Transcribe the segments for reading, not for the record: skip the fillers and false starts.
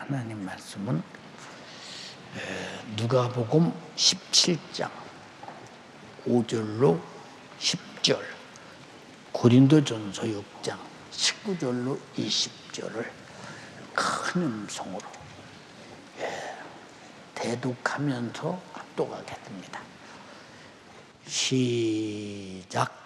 하나님 말씀은 누가복음 17장 5절로 10절, 고린도전서 6장 19절로 20절을 큰 음성으로 대독하면서 합독하겠습니다. 시작.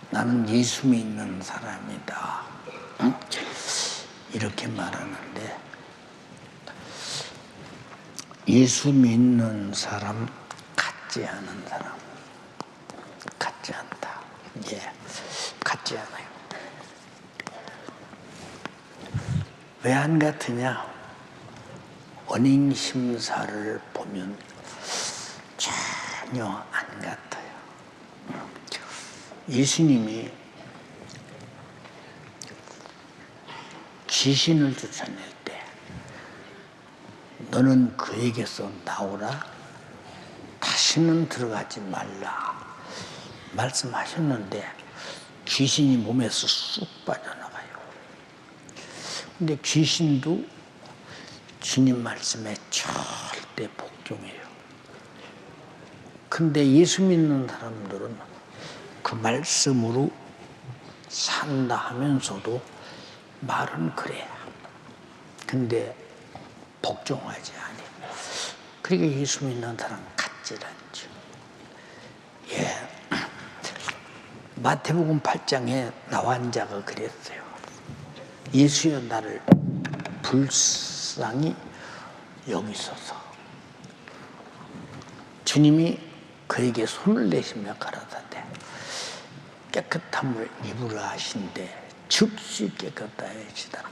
나는 예수 믿는 사람이다. 이렇게 말하는데, 예수 믿는 사람 같지 않은 사람, 같지 않다. 같지 않아요. 왜 안 같으냐? 원인 심사를 보면 전혀 안 같아요. 예수님이 귀신을 쫓아낼 때 너는 그에게서 나오라, 다시는 들어가지 말라 말씀하셨는데 귀신이 몸에서 쑥 빠져나가요. 근데 귀신도 주님 말씀에 절대 복종해요. 근데 예수 믿는 사람들은 그 말씀으로 산다 하면서도 말은 그래. 근데 복종하지 않아요. 그러니까 예수 믿는 사람 같질 않죠. 마태복음 8장에 나환 자가 그랬어요. 예수여 나를 불쌍히 여기소서. 주님이 그에게 손을 내시며 가라사대 깨끗함을 입으라 하신데 즉시 깨끗하여지다.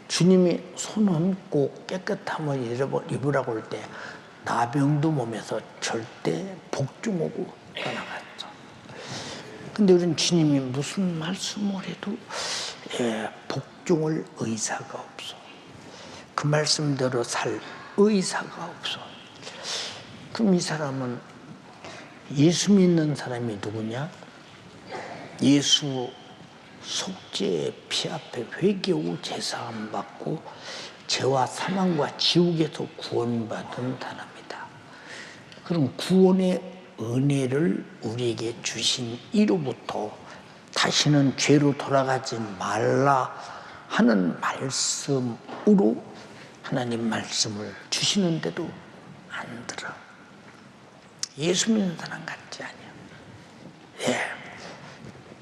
주님이 손 얹고 깨끗함을 입으라고 할 때 나병도 몸에서 절대 복종하고 떠나갔죠. 근데 우리는 주님이 무슨 말씀을 해도 복종할 의사가 없어. 그 말씀대로 살 의사가 없어. 그럼 이 사람은, 예수 믿는 사람이 누구냐? 예수 속죄의 피 앞에 회개하고 제사함 받고 죄와 사망과 지옥에서 구원받은 사람이다. 그럼 구원의 은혜를 우리에게 주신 이로부터 다시는 죄로 돌아가지 말라 하는 말씀으로 하나님 말씀을 주시는데도 안 들어. 예수 믿는 사람 같지 않아요.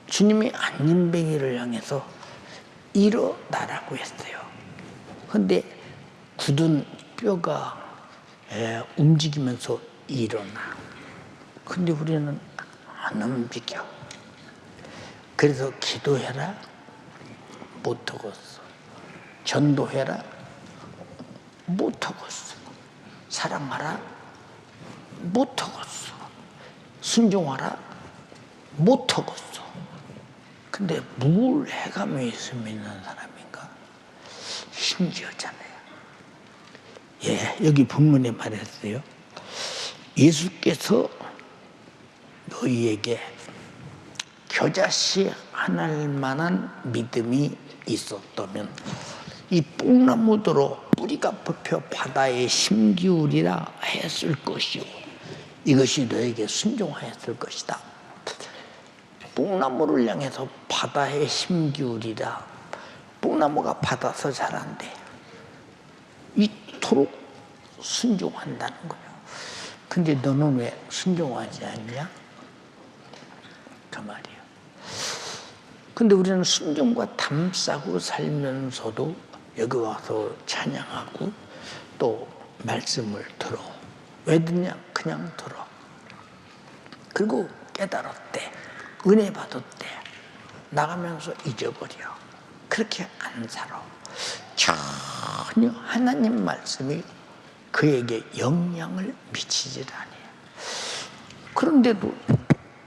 주님이 안진뱅이를 향해서 일어나라고 했어요. 근데 굳은 뼈가 움직이면서 일어나. 근데 우리는 안 움직여. 그래서 기도해라, 못하겠어. 전도해라, 못하겠어. 사랑하라, 못하겠어. 순종하라, 못하겠어. 근데 뭘 해가며 예수 믿는 사람인가? 신기하잖아요. 여기 본문에 말했어요. 예수께서 너희에게 겨자씨 하나일 만한 믿음이 있었다면 이 뽕나무더러 뿌리가 뽑혀 바다에 심기울이라 했을 것이요. 이것이 너에게 순종하였을 것이다. 뽕나무를 향해서 바다에 힘기울이라. 뽕나무가 바다서 자란대. 이토록 순종한다는 거예요. 근데 너는 왜 순종하지 않냐? 그 말이에요. 근데 우리는 순종과 담싸고 살면서도 여기 와서 찬양하고 또 말씀을 들어. 왜 듣냐? 그냥 들어. 그리고 깨달았대. 은혜 받았대. 나가면서 잊어버려. 그렇게 안 살아. 전혀 하나님 말씀이 그에게 영향을 미치질 않아요. 그런데도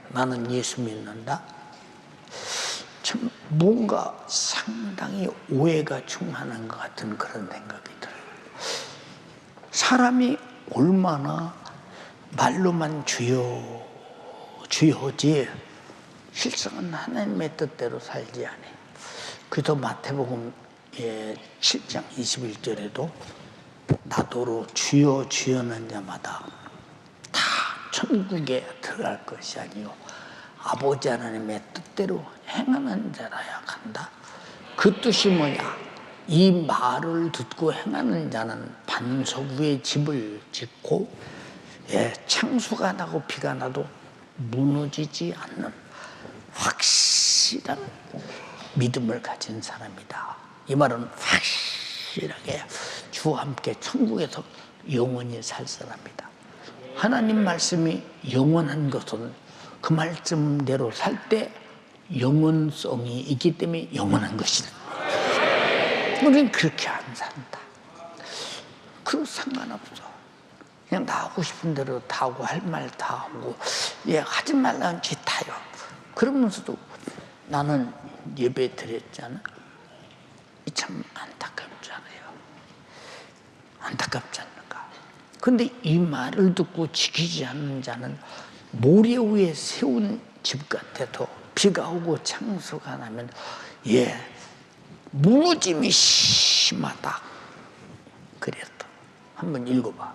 나는 예수 믿는다. 참 뭔가 상당히 오해가 충만한 것 같은 그런 생각이 들어요. 사람이 얼마나 말로만 주여 주여지 실상은 하나님의 뜻대로 살지 않아요. 그래서 마태복음 7장 21절에도 나더러 주여 주여는 자마다 다 천국에 들어갈 것이 아니요 아버지 하나님의 뜻대로 행하는 자라야 간다. 그 뜻이 뭐냐? 이 말을 듣고 행하는 자는 반석 위에 집을 짓고 창수가 나고 비가 나도 무너지지 않는 확실한 믿음을 가진 사람이다. 이 말은 확실하게 주와 함께 천국에서 영원히 살 사람이다. 하나님 말씀이 영원한 것은 그 말씀대로 살 때 영원성이 있기 때문에 영원한 것이다. 우리는 그렇게 안 산다. 그럼 상관없어. 그냥 나 하고 싶은 대로 다 하고 할 말 다 하고 하지 말라는 짓 다요. 그러면서도 나는 예배 드렸잖아. 참 안타깝잖아요. 안타깝지 않는가. 근데 이 말을 듣고 지키지 않는 자는 모래 위에 세운 집 같아도 비가 오고 창수가 나면 무너짐이 심하다. 그랬어. 한번 읽어봐.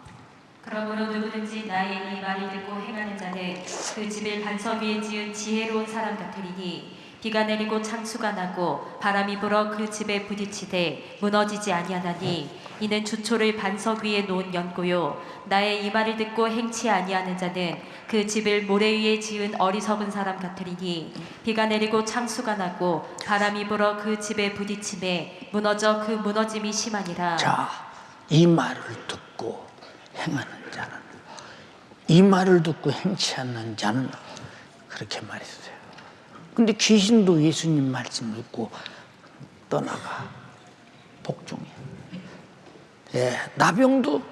그러므로 누구든지 나의 이 말을 듣고 행하는 자는 그 집을 반석 위에 지은 지혜로운 사람 같으리니 비가 내리고 창수가 나고 바람이 불어 그 집에 부딪히되 무너지지 아니하나니 이는 주초를 반석 위에 놓은 연고요 나의 이 말을 듣고 행치 아니하는 자는 그 집을 모래 위에 지은 어리석은 사람 같으리니 비가 내리고 창수가 나고 바람이 불어 그 집에 부딪히매 무너져 그 무너짐이 심하니라. 자, 이 말을 듣고 행하는 자는, 이 말을 듣고 행치 않는 자는 그렇게 말했어요. 근데 귀신도 예수님 말씀 듣고 떠나가 복종해. 나병도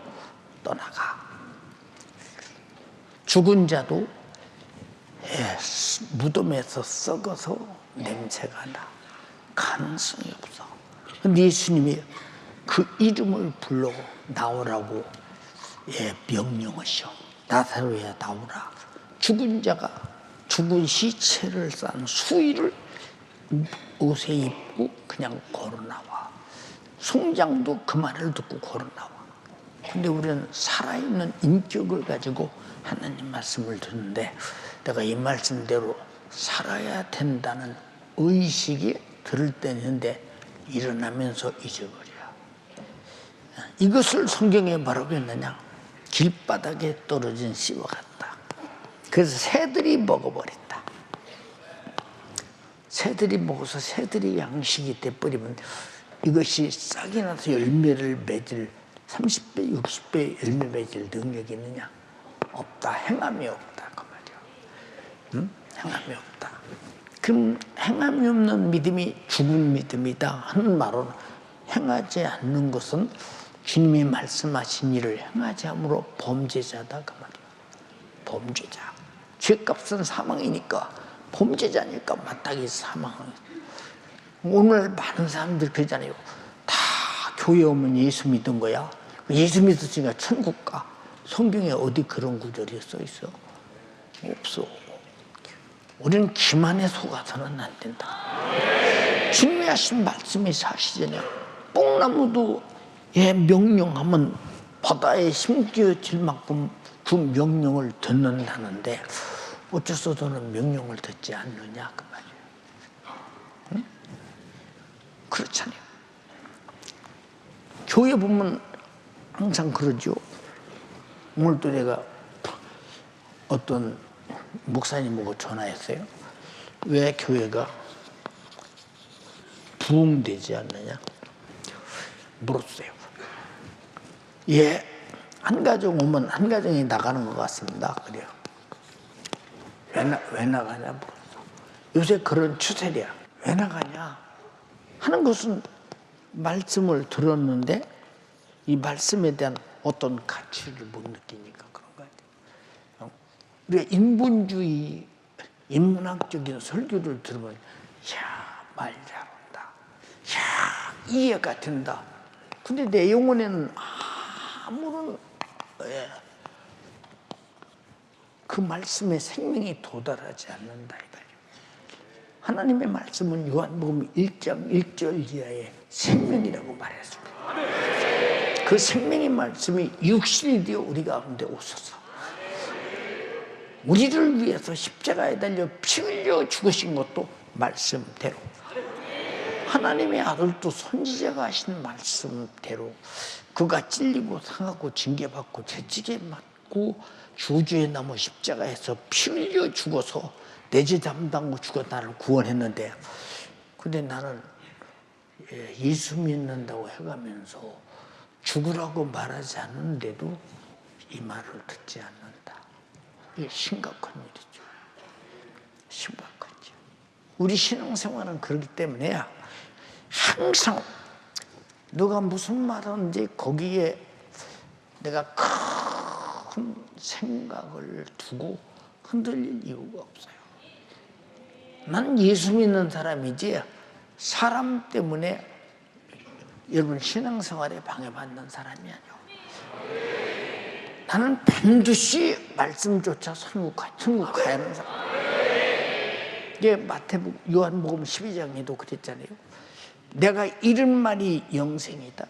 떠나가. 죽은 자도 무덤에서 썩어서 냄새가 나. 가능성이 없어. 근데 예수님이 그 이름을 불러 나오라고 명령하셔. 나사로야 나오라. 죽은 자가 죽은 시체를 싼 수의를 옷에 입고 그냥 걸어나와. 송장도 그 말을 듣고 걸어나와. 근데 우리는 살아있는 인격을 가지고 하나님 말씀을 듣는데 내가 이 말씀대로 살아야 된다는 의식이 들을 때는 있는데 일어나면서 잊어버려. 이것을 성경에 뭐라고 했느냐? 길바닥에 떨어진 씨와 같다. 그래서 새들이 먹어버린다. 새들이 먹어서 새들이 양식이 돼버리면 이것이 싹이 나서 열매를 맺을 30배, 60배 열매 맺을 능력이 있느냐? 없다. 행함이 없다. 그 말이야. 행함이 없다. 그럼 행함이 없는 믿음이 죽은 믿음이다 하는 말은 행하지 않는 것은 주님이 말씀하신 일을 행하지 함으로 범죄자다 그 말이야. 범죄자. 죄값은 사망이니까 범죄자니까 마땅히 사망을. 오늘 많은 사람들 그러잖아요. 다 교회 오면 예수 믿은 거야. 예수 믿었으니까 천국 가. 성경에 어디 그런 구절이 써 있어? 없어. 우리는 기만에 속아서는 안 된다. 주님이 하신 말씀이 사실이냐. 뽕나무도 명령하면 바다에 심겨질 만큼 그 명령을 듣는다는데 어째서 너는 명령을 듣지 않느냐 그 말이에요. 응? 그렇잖아요. 교회 보면 항상 그러죠. 오늘도 내가 어떤 목사님하고 전화했어요. 왜 교회가 부흥되지 않느냐 물었어요. 예, 한 가정 오면 한 가정이 나가는 것 같습니다. 그래요. 왜 나가냐 물었어. 요새 그런 추세야. 왜 나가냐 하는 것은 말씀을 들었는데 이 말씀에 대한 어떤 가치를 못 느끼니까 그런 거 같아요. 우리가 인본주의, 인문학적인 설교를 들으면 야, 말 잘한다. 야, 이해가 된다. 근데 내 영혼에는 아무런 그 말씀의 생명이 도달하지 않는다 이거예요. 하나님의 말씀은 요한복음 1장 1절 이하의 생명이라고 말했습니다. 그 생명의 말씀이 육신이 되어 우리 가운데 오소서. 우리를 위해서 십자가에 달려 피 흘려 죽으신 것도 말씀대로, 하나님의 아들도 선지자가 하신 말씀대로 그가 찔리고 상하고 징계받고 채찍에 맞고 주주에 남아 십자가에서 피 흘려 죽어서 내 죄 담당하고 죽어 나를 구원했는데, 근데 나는 예수 믿는다고 해가면서 죽으라고 말하지 않는데도 이 말을 듣지 않는다. 이게 심각한 일이죠. 심각하죠. 우리 신앙생활은 그렇기 때문에 항상 누가 무슨 말하는지 거기에 내가 큰 생각을 두고 흔들릴 이유가 없어요. 나는 예수 믿는 사람이지 사람 때문에 여러분 신앙생활에 방해받는 사람이 아니요. 나는 반드시 말씀조차 천국 가야 하는 사람. 이게 마태복음, 요한복음 12장에도 그랬잖아요. 내가 이른 말이 영생이다.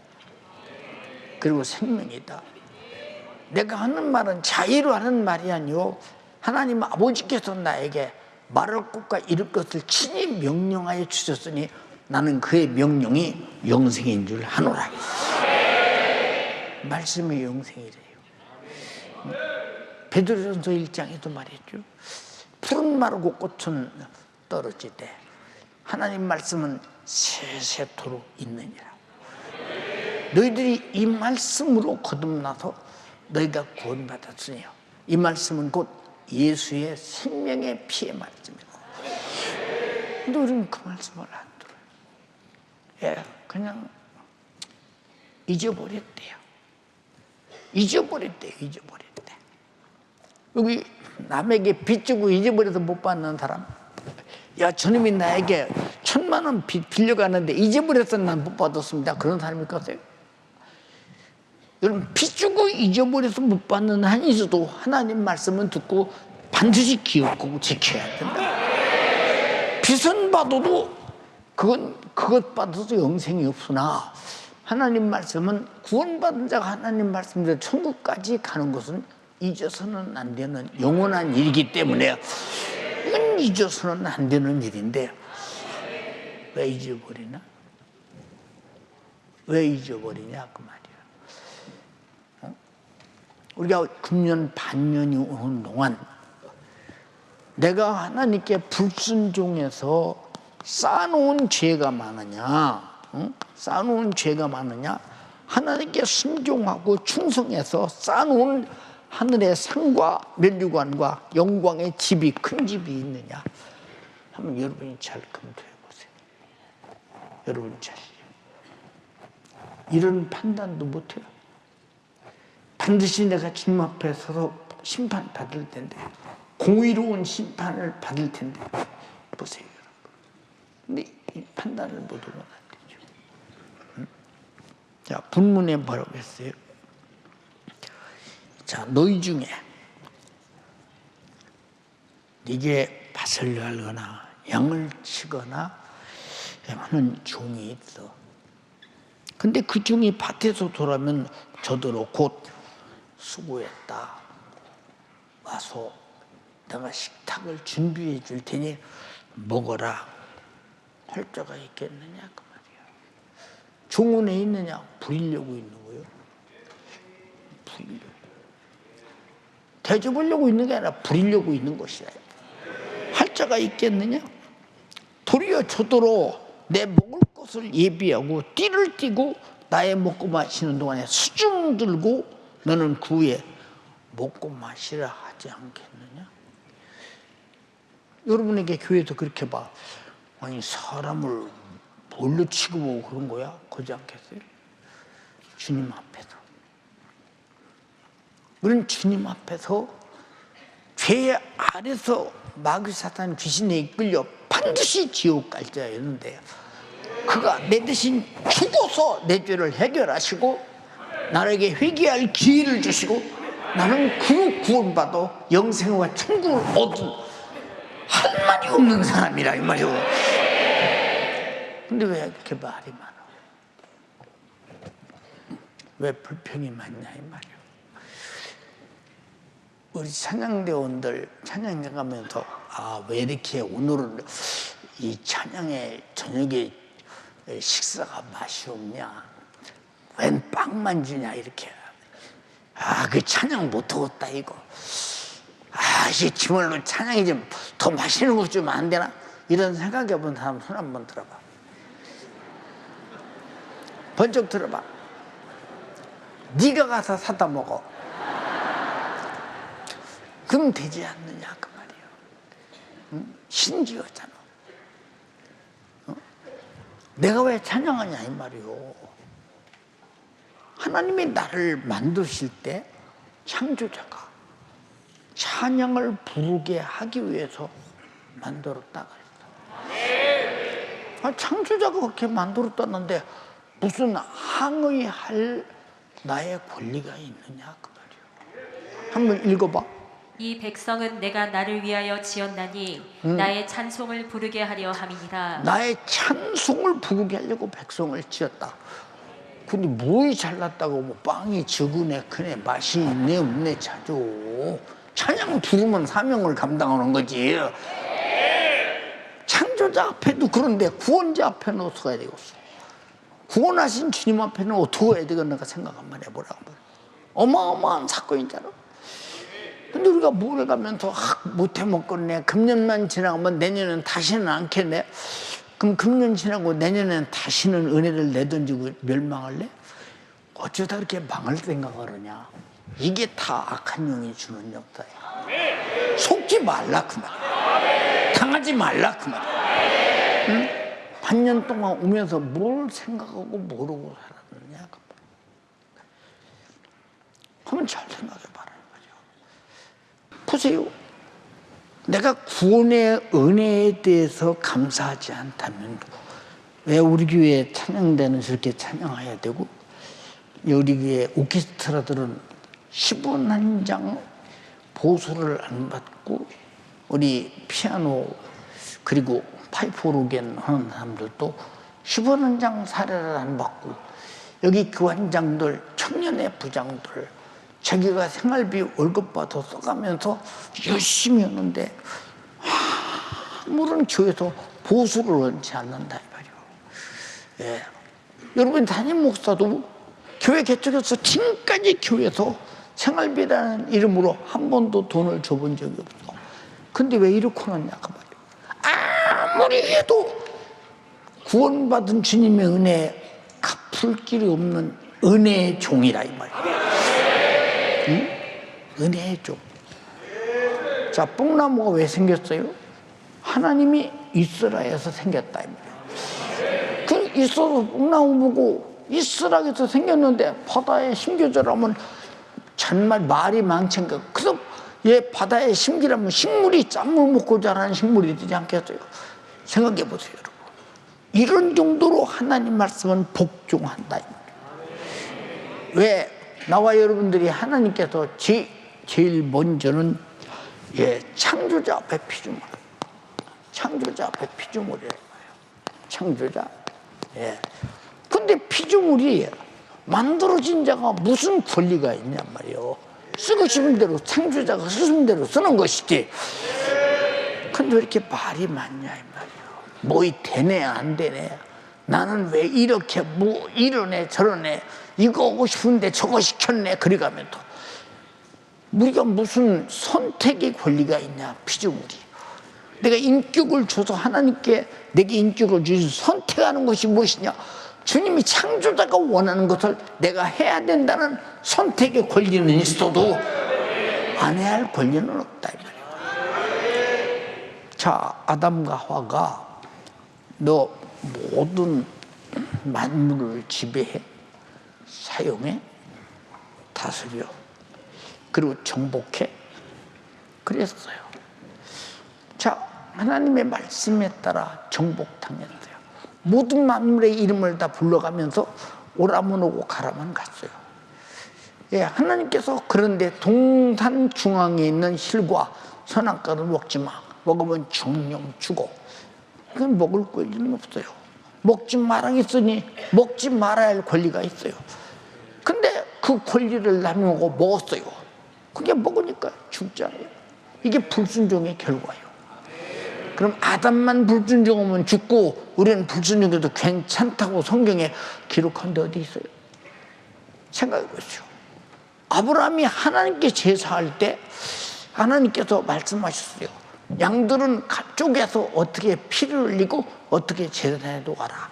그리고 생명이다. 내가 하는 말은 자의로 하는 말이 아니요. 하나님 아버지께서 나에게 말할 것과 이룰 것을 친히 명령하여 주셨으니 나는 그의 명령이 영생인 줄 아노라. 말씀이 영생이래요. 베드로전서 1장에도 말했죠. 푸른 마르고 꽃은 떨어지되 하나님 말씀은 세세토록 있느니라. 너희들이 이 말씀으로 거듭나서 너희가 구원받았으니요. 이 말씀은 곧 예수의 생명의 피의 말씀이고. 근데 우리는 그 말씀을 안 들어요. 예, 그냥 잊어버렸대요. 잊어버렸대. 여기 남에게 빚 주고 잊어버려서 못 받는 사람, 야, 저놈이 나에게 1,000만 원 빚 빌려가는데 잊어버려서 난 못 받았습니다. 그런 사람일 거세요? 여러분, 빚 주고 잊어버려서 못 받는 한이 있어도 하나님 말씀은 듣고 반드시 기억하고 지켜야 된다. 빚은 받아도 그것 받아도 영생이 없으나 하나님 말씀은 구원받은 자가 하나님 말씀대로 천국까지 가는 것은 잊어서는 안 되는 영원한 일이기 때문에 이건 잊어서는 안 되는 일인데 왜 잊어버리나? 왜 잊어버리냐 그 말이야. 우리가 금년 반년이 오는 동안 내가 하나님께 불순종해서 쌓아놓은 죄가 많으냐, 쌓아놓은 죄가 많으냐, 하나님께 순종하고 충성해서 쌓아놓은 하늘의 상과 면류관과 영광의 집이 큰 집이 있느냐 한번 여러분이 잘 검토해 보세요. 여러분 자신 이런 판단도 못해요. 반드시 내가 주님 앞에 서서 심판 받을 텐데, 공의로운 심판을 받을 텐데 보세요 여러분. 근데 이 판단을 못하면 안 되죠. 자, 본문에 뭐라고 했어요? 자, 너희 중에 이게 밭을 열거나 양을 치거나 하는 종이 있어. 근데 그 종이 밭에서 돌아오면 저더러 곧 수고했다. 와서 내가 식탁을 준비해 줄 테니 먹어라. 할 자가 있겠느냐 그 말이야. 종원에 있느냐? 부리려고 있는 거예요. 부리려고. 대접하려고 있는 게 아니라 부리려고 있는 것이야. 할 자가 있겠느냐? 도리어 저더러 내 먹을 것을 예비하고 띠를 띠고 나의 먹고 마시는 동안에 수중 들고 너는 그 후에 먹고 마시라 하지 않겠느냐? 여러분에게 교회도 그렇게 봐. 아니 사람을 뭘로 취급하고 그런 거야? 그러지 않겠어요? 주님 앞에서. 우리는 주님 앞에서 죄 아래서 마귀 사탄 귀신에 이끌려 반드시 지옥 갈 자였는데 그가 내 대신 죽어서 내 죄를 해결하시고 나에게 회개할 기회를 주시고 나는 그 구원받아 영생과 천국을 얻은 할 말이 없는 사람이라 이 말이오. 근데 왜 이렇게 말이 많아? 왜 불평이 많냐 이 말이오. 우리 찬양대원들 찬양해 가면서 왜 이렇게 오늘은 이 찬양의 저녁에 식사가 맛이 없냐? 웬 빵만 주냐 이렇게. 그 찬양 못하겠다 이거. 이게 정말로 찬양이 좀 더 맛있는 거 주면 안 되나? 이런 생각해 본 사람 손 한번 들어봐. 번쩍 들어봐. 네가 가서 사다 먹어. 그럼 되지 않느냐 그 말이에요. 응? 신기하잖아. 내가 왜 찬양하냐 이 말이요. 하나님이 나를 만드실 때 창조자가 찬양을 부르게 하기 위해서 만들었다 그랬어. 창조자가 그렇게 만들었다는데 무슨 항의할 나의 권리가 있느냐 그 말이요. 한번 읽어봐. 이 백성은 내가 나를 위하여 지었나니 나의 찬송을 부르게 하려 함이니라. 나의 찬송을 부르게 하려고 백성을 지었다. 근데 뭐이 잘났다고 뭐 빵이 적으네 크네 맛이 있네 없네 자주. 찬양 부르면 사명을 감당하는 거지. 창조자 앞에도 그런데 구원자 앞에는 어떻게 해야 되겠어? 구원하신 주님 앞에는 어떻게 해야 되겠는가 생각 한번 해보라고. 어마어마한 사건이잖아. 근데 우리가 뭘 해가면서 못해 먹겠네. 금년만 지나가면 내년엔 다시는 않겠네. 그럼 금년 지나고 내년엔 다시는 은혜를 내던지고 멸망할래? 어쩌다 그렇게 망할 생각을 하냐. 이게 다 악한 영이 주는 역사야. 속지 말라 그 말이야. 당하지 말라 그 말이야. 응? 반년 동안 오면서 뭘 생각하고 모르고 살았느냐 그 말이야. 한번 잘 생각해봐라. 보세요. 내가 구원의 은혜에 대해서 감사하지 않다면 왜 우리 교회 찬양대는 저렇게 찬양해야 되고 우리 교회 오케스트라들은 10원 한 장 보수를 안 받고 우리 피아노 그리고 파이프 오르겐 하는 사람들도 10원 한 장 사례를 안 받고 여기 교환장들 청년의 부장들 자기가 생활비 월급 받아 써가면서 열심히 하는데 아무런 교회에서 보수를 원치 않는다 이 말이에요. 예. 여러분 담임 목사도 교회 개척해서 지금까지 교회에서 생활비라는 이름으로 한 번도 돈을 줘본 적이 없어. 근데 왜 이렇게 하느냐 그 말이에요. 아무리 해도 구원받은 주님의 은혜에 갚을 길이 없는 은혜의 종이라 이 말이에요. 응? 은혜의 종. 자, 뽕나무가 왜 생겼어요? 하나님이 있으라 해서 생겼다 이 말이에요. 그 있어서 뽕나무 보고 있으라 해서 생겼는데 바다에 심겨져라면 정말 말이 많지니까 그래서 얘 바다에 심기라면 식물이 짠물 먹고 자라는 식물이 되지 않겠어요? 생각해 보세요 여러분. 이런 정도로 하나님 말씀은 복종한다 이 말이에요. 왜? 나와 여러분들이 하나님께서 제일 먼저는 창조자 앞에 피조물, 창조자 앞에 피조물이라는 거예요. 창조자. 근데 피조물이 만들어진 자가 무슨 권리가 있냔 말이에요. 쓰고 싶은 대로 창조자가 쓰는 대로 쓰는 것이지. 근데 왜 이렇게 말이 많냐 이 말이야. 뭐이 되네 안 되네. 나는 왜 이렇게 뭐 이러네 저러네. 이거 하고 싶은데 저거 시켰네. 그래가면서 우리가 무슨 선택의 권리가 있냐 피조물이. 내가 인격을 줘서 하나님께 내게 인격을 주셔서 선택하는 것이 무엇이냐. 주님이 창조자가 원하는 것을 내가 해야 된다는 선택의 권리는 있어도 안 해야 할 권리는 없다 이 말이야. 자, 아담과 하와가 너 모든 만물을 지배해, 사용해, 다스려, 그리고 정복해 그랬어요. 자, 하나님의 말씀에 따라 정복당했어요. 모든 만물의 이름을 다 불러가면서 오라면 오고 가라면 갔어요. 예, 하나님께서 그런데 동산 중앙에 있는 실과 선악과를 먹지 마. 먹으면 정령 죽어. 그건 먹을 권리는 없어요. 먹지 마라 했으니 먹지 말아야 할 권리가 있어요. 근데 그 권리를 나누고 먹었어요. 그게 먹으니까 죽잖아요. 이게 불순종의 결과예요. 그럼 아담만 불순종하면 죽고 우리는 불순종해도 괜찮다고 성경에 기록한 데 어디 있어요? 생각해 보시죠. 아브라함이 하나님께 제사할 때 하나님께서 말씀하셨어요. 양들은 쪼개서 어떻게 피를 흘리고 어떻게 제사에 놓아라.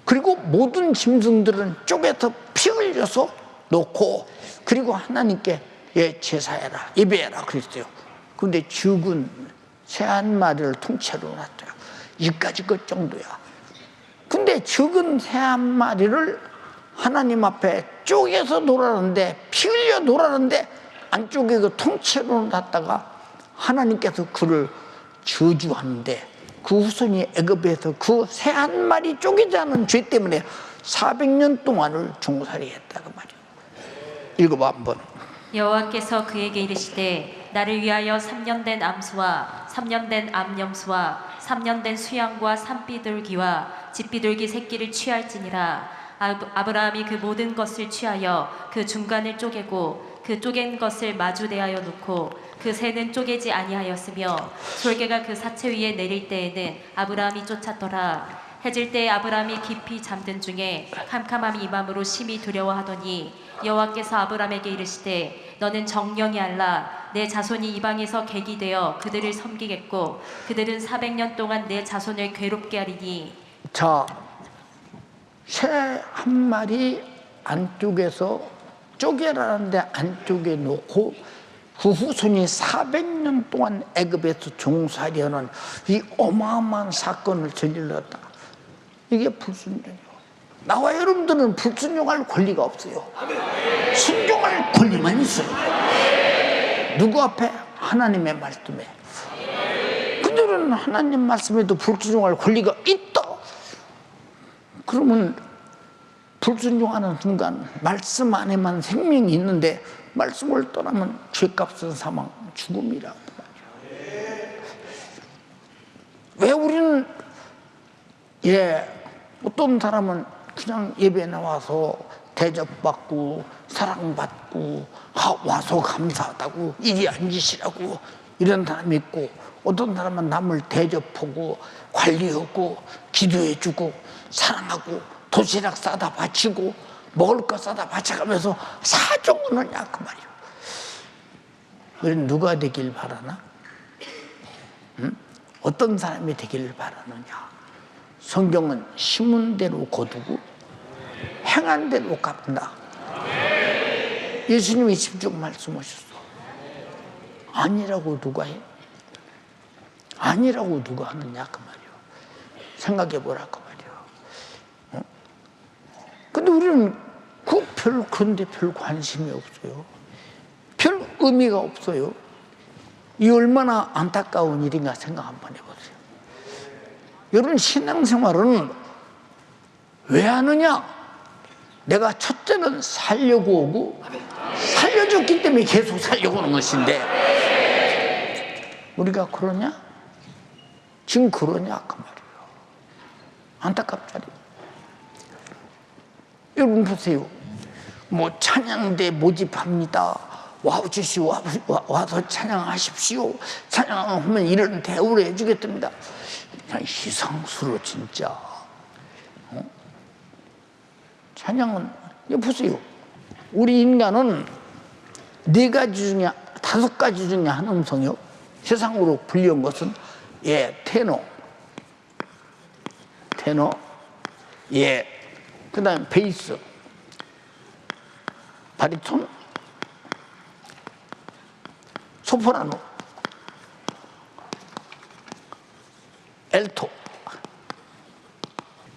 그리고 모든 짐승들은 쪼개서 피 흘려서 놓고 그리고 하나님께 제사해라 예배해라 그랬어요. 그런데 죽은 새 한 마리를 통째로 놨어요. 이까지 것 정도야. 근데 죽은 새 한 마리를 하나님 앞에 쪼개서 놓으라는데 피 흘려 놓으라는데 안 쪼개고 통째로 놨다가 하나님께서 그를 저주하는데 그 후손이 애굽에서 그 새 한 마리 쪼개지 않은 죄 때문에 400년 동안을 종살이 했다고 말이에요. 읽어봐 한번. 여호와께서 그에게 이르시되 나를 위하여 3년 된 암수와 3년 된 암염수와 3년 된 수양과 산비둘기와 집비둘기 새끼를 취할지니라. 아브라함이 그 모든 것을 취하여 그 중간을 쪼개고 그 쪼갠 것을 마주 대하여 놓고 그 새는 쪼개지 아니하였으며 솔개가 그 사체 위에 내릴 때에는 아브라함이 쫓았더라. 해질 때에 아브라함이 깊이 잠든 중에 캄캄함이 임함으로 심히 두려워하더니 여호와께서 아브라함에게 이르시되 너는 정령이 알라. 내 자손이 이방에서 객이 되어 그들을 섬기겠고 그들은 400년 동안 내 자손을 괴롭게 하리니. 자, 새 한 마리 안쪽에서 쪼개라는데 안쪽에 놓고 그 후손이 400년 동안 애굽에서 종살이하는 이 어마어마한 사건을 저질렀다. 이게 불순종이에요. 나와 여러분들은 불순종할 권리가 없어요. 순종할 권리만 있어요. 누구 앞에? 하나님의 말씀에. 그들은 하나님 말씀에도 불순종할 권리가 있다. 그러면 불순종하는 순간 말씀 안에만 생명이 있는데 말씀을 떠나면 죄값은 사망, 죽음이라고 말이에요. 왜 우리는 어떤 사람은 그냥 예배 나와서 대접받고 사랑받고 와서 감사하다고 이리 앉으시라고 이런 사람이 있고 어떤 사람은 남을 대접하고 관리하고 기도해주고 사랑하고 도시락 싸다 바치고 먹을 거 싸다 바쳐가면서 사정하느냐 그 말이에요. 우리는 누가 되길 바라나? 응? 어떤 사람이 되길 바라느냐? 성경은 심은 대로 거두고 행한 대로 갚는다. 예수님이 직접 말씀하셨어. 아니라고 누가 해? 아니라고 누가 하느냐 그 말이에요. 생각해 보라 그 말이에요. 근데 우리는 그런데 별 관심이 없어요. 별 의미가 없어요. 이 얼마나 안타까운 일인가 생각 한번 해보세요. 여러분 신앙생활은 왜 하느냐? 내가 첫째는 살려고 오고 살려줬기 때문에 계속 살려고 하는 것인데 우리가 그러냐? 지금 그러냐 그 말이에요. 안타깝잖아요. 여러분 보세요. 뭐 찬양대 모집합니다. 와주시오, 와서 찬양하십시오. 찬양하면 이런 대우를 해주겠답니다. 그냥 희상스러워 진짜. 찬양은 보세요. 우리 인간은 4가지 중에 5가지 중에 한 음성이요. 세상으로 불리운 것은 테너, 그다음 베이스, 바리톤, 소프라노, 엘토,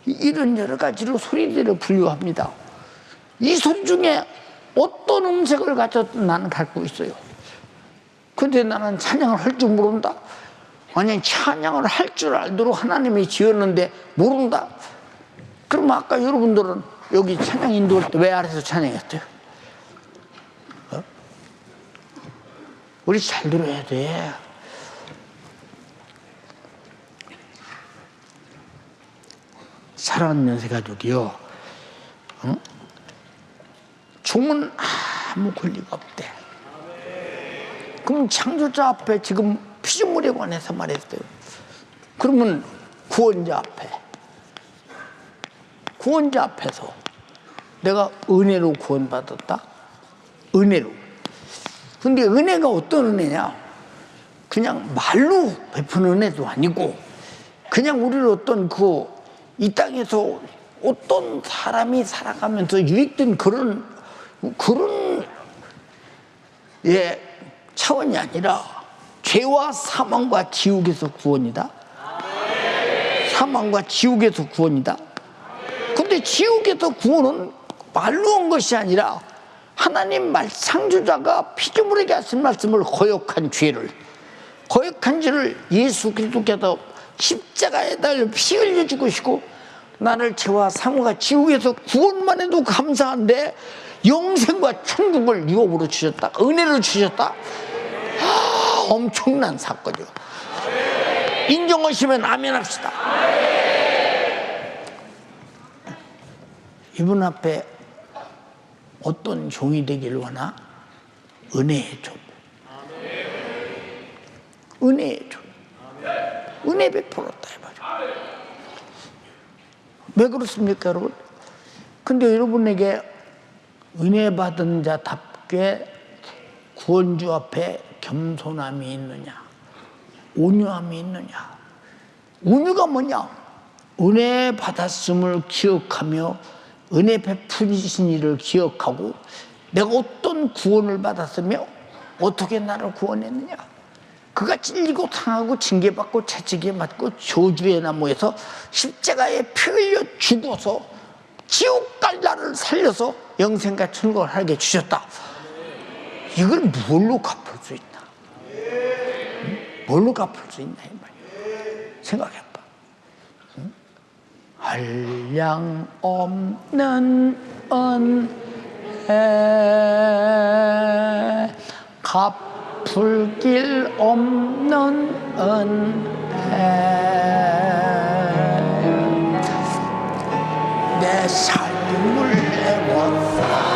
이런 여러 가지로 소리들을 분류합니다. 이 소리 중에 어떤 음색을 가졌든 나는 갖고 있어요. 근데 나는 찬양을 할 줄 모른다? 아니, 찬양을 할 줄 알도록 하나님이 지었는데 모른다? 그럼 아까 여러분들은 여기 찬양 인도할 때 왜 아래서 찬양했어요? 우리 잘 들어야 돼. 사랑하는 연세가족이요, 죽으면 아무 권리가 없대. 그럼 창조자 앞에 지금 피조물에 관해서 말했어요. 그러면 구원자 앞에서 내가 은혜로 구원받았다? 은혜로. 근데 은혜가 어떤 은혜냐? 그냥 말로 베푸는 은혜도 아니고, 그냥 우리를 어떤 이 땅에서 어떤 사람이 살아가면서 유익된 그런 차원이 아니라 죄와 사망과 지옥에서 구원이다. 사망과 지옥에서 구원이다. 근데 지옥에서 구원은 말로 온 것이 아니라 하나님 창조자가 피조물에게 하신 말씀을 거역한 죄를 예수 그리스도께서 십자가에 달려 피 흘려 죽으시고 나를 죄와 사망과 지옥에서 구원만 해도 감사한데 영생과 천국을 유업으로 주셨다. 은혜를 주셨다. 엄청난 사건이요. 인정하시면 아멘 합시다. 이분 앞에 어떤 종이 되기를 원하? 은혜의 종. 은혜의 종. 은혜 베풀었다 해봐요. 왜 그렇습니까, 여러분? 근데 여러분에게 은혜 받은 자답게 구원주 앞에 겸손함이 있느냐? 온유함이 있느냐? 온유가 뭐냐? 은혜 받았음을 기억하며 은혜 베푸신 일을 기억하고 내가 어떤 구원을 받았으며 어떻게 나를 구원했느냐? 그가 찔리고 상하고 징계받고 채찍에 맞고 저주의 나무에서 십자가에 피 흘려 죽어서 지옥 갈 나를 살려서 영생과 천국을 하게 주셨다. 이걸 뭘로 갚을 수 있나? 뭘로 갚을 수 있나? 생각해봐. 한량 없는 은혜, 갚을 길 없는 은혜, 내 삶을 내웠다.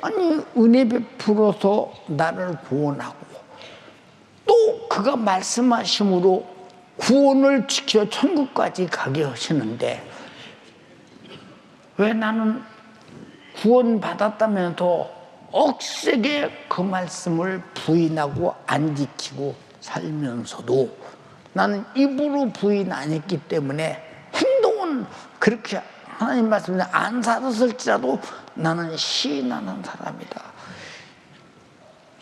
아니, 은혜 베풀어서 나를 구원하고 또 그가 말씀하심으로 구원을 지켜 천국까지 가게 하시는데 왜 나는 구원받았다면서 억세게 그 말씀을 부인하고 안 지키고 살면서도 나는 입으로 부인 안 했기 때문에 행동은 그렇게 하나님 말씀에 안 살았을지라도 나는 시인하는 사람이다.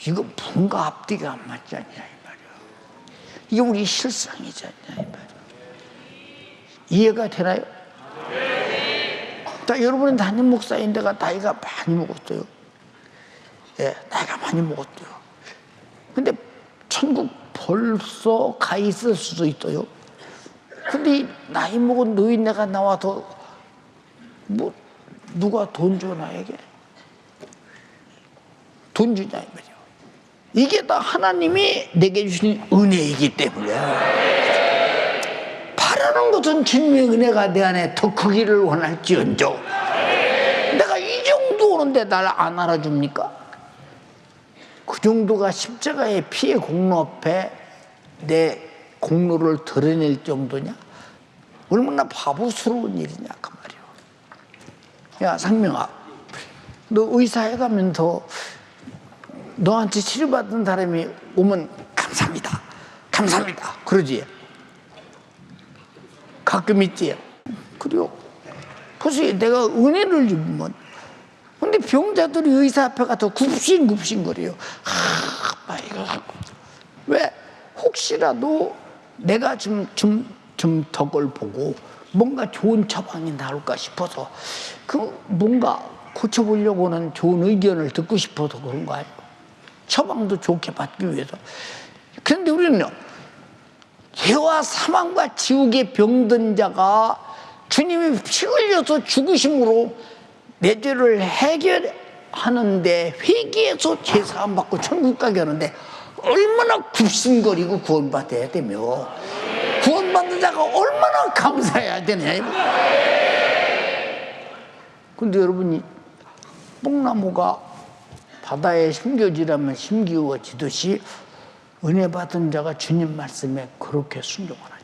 이거 뭔가 앞뒤가 안 맞지 않냐 이 말이야. 이게 우리 실상이지 않냐 이 말이야. 이해가 되나요? 자, 여러분은 담임 목사인데가 나이가 많이 먹었어요. 예, 나이가 많이 먹었어요. 근데 천국 벌써 가 있을 수도 있어요. 근데 이 나이 먹은 노인네가 나와서 뭐 누가 돈 줘 나에게? 돈 주냐 이 말이야. 이게 다 하나님이 내게 주신 은혜이기 때문에 바라는 것은 주님의 은혜가 내 안에 더 크기를 원할지언정 내가 이 정도 오는데 날 안 알아줍니까? 그 정도가 십자가의 피의 공로 앞에 내 공로를 드러낼 정도냐? 얼마나 바보스러운 일이냐 그 말이야. 야 상명아, 너 의사에 가면서 너한테 치료받은 사람이 오면 감사합니다, 감사합니다 그러지? 가끔 있지? 그래요. 보세요, 내가 은혜를 입으면. 근데 병자들이 의사 앞에 가서 굽신굽신거려요. 왜? 혹시라도 내가 좀 덕을 보고 뭔가 좋은 처방이 나올까 싶어서 그 뭔가 고쳐보려고 하는 좋은 의견을 듣고 싶어서 그런 거 아니에요. 처방도 좋게 받기 위해서. 그런데 우리는요, 죄와 사망과 지옥에 병든 자가 주님이 피 흘려서 죽으심으로 내 죄를 해결하는데 회개해서 죄 사함 받고 천국 가게 하는데 얼마나 굽신거리고 구원받아야 되며 구원받는 자가 얼마나 감사해야 되냐. 근데 여러분이 뽕나무가 바다에 심겨지라면 심기워지듯이 은혜 받은 자가 주님 말씀에 그렇게 순종하느냐.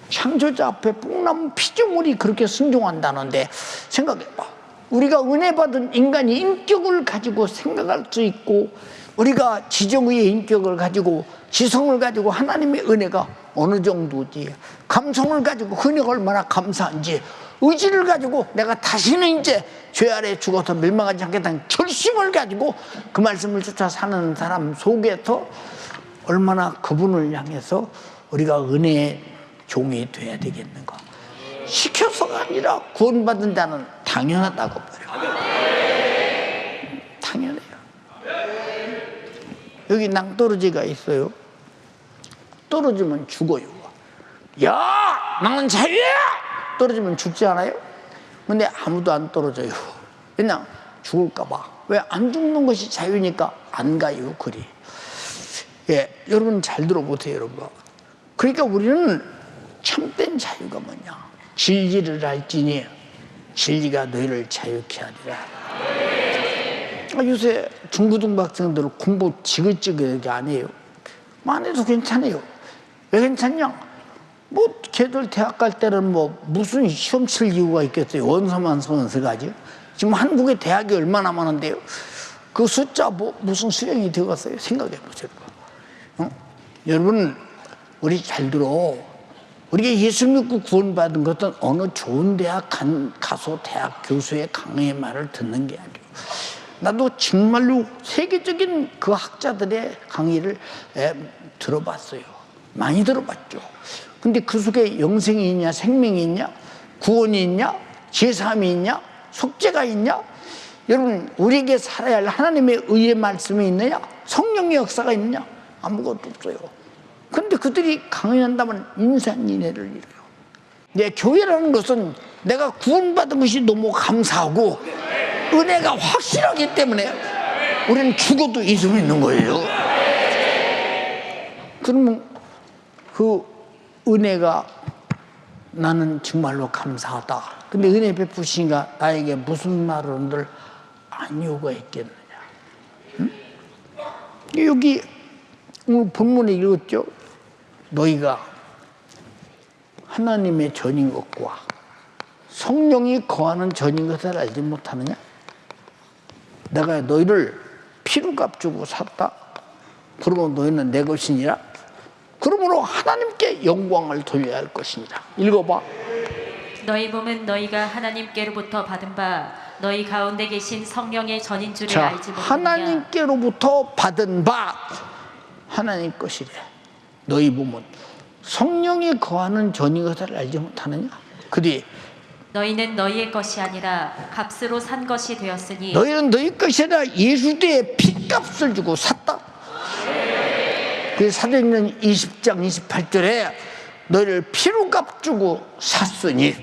창조자 앞에 뽕나무 피조물이 그렇게 순종한다는데 생각해봐. 우리가 은혜 받은 인간이 인격을 가지고 생각할 수 있고 우리가 지정의 인격을 가지고 지성을 가지고 하나님의 은혜가 어느 정도지, 감성을 가지고 은혜가 얼마나 감사한지, 의지를 가지고 내가 다시는 이제 죄 아래 죽어서 멸망하지 않겠다는 결심을 가지고 그 말씀을 쫓아 사는 사람 속에서 얼마나 그분을 향해서 우리가 은혜의 종이 돼야 되겠는가. 시켜서가 아니라 구원받은 자는 당연하다고 말해요. 당연해요. 여기 낭떠러지가 있어요. 떨어지면 죽어요. 야, 나는 자유야! 떨어지면 죽지 않아요? 근데 아무도 안 떨어져요. 그냥 죽을까 봐. 왜? 안 죽는 것이 자유니까 안 가요, 그리. 예, 여러분 잘 들어보세요, 여러분. 그러니까 우리는 참된 자유가 뭐냐? 진리를 알지니 진리가 너희를 자유케 하리라. 요새 중고등부 학생들 공부 지글지글하게 안 해요. 안 해도 괜찮아요. 왜 괜찮냐? 뭐 걔들 대학 갈 때는 뭐 무슨 시험 칠 이유가 있겠어요. 원서만 서면서 가지. 지금 한국의 대학이 얼마나 많은데요. 그 숫자 뭐 무슨 수령이 되었어요. 생각해 보세요. 여러분 우리 잘 들어. 우리가 예수 믿고 구원받은 것은 어느 좋은 대학 가서 대학 교수의 강의 말을 듣는 게 아니에요. 나도 정말로 세계적인 그 학자들의 강의를 들어봤어요. 많이 들어봤죠. 근데 그 속에 영생이 있냐, 생명이 있냐, 구원이 있냐, 제사함이 있냐, 속죄가 있냐? 여러분 우리에게 살아야 할 하나님의 의의 말씀이 있느냐? 성령의 역사가 있느냐? 아무것도 없어요. 근데 그들이 강의한다면 인산인해를 이뤄요. 내 교회라는 것은 내가 구원받은 것이 너무 감사하고 은혜가 확실하기 때문에 우리는 죽어도 이름 있는 거예요. 그러면 그 은혜가 나는 정말로 감사하다. 근데 은혜 베푸시니까 나에게 무슨 말을 안 이유가 있겠느냐. 응? 여기 오늘 본문에 읽었죠. 너희가 하나님의 전인 것과 성령이 거하는 전인 것을 알지 못하느냐? 내가 너희를 피로 값주고 샀다. 그러므로 너희는 내 것이니라. 그러므로 하나님께 영광을 돌려야 할 것이니라. 읽어봐. 너희 몸은 너희가 하나님께로부터 받은 바 너희 가운데 계신 성령의 전인 줄을 자, 알지 못하느냐. 하나님께로부터 받은 바 하나님 것이래. 너희 보면 성령이 거하는 전인 것을 알지 못하느냐. 그 뒤에 너희는 너희의 것이 아니라 값으로 산 것이 되었으니 너희는 너희 것이 아니라 예수의 핏값을 주고 샀다. 그 사도행전 20장 28절에 너희를 피로값 주고 샀으니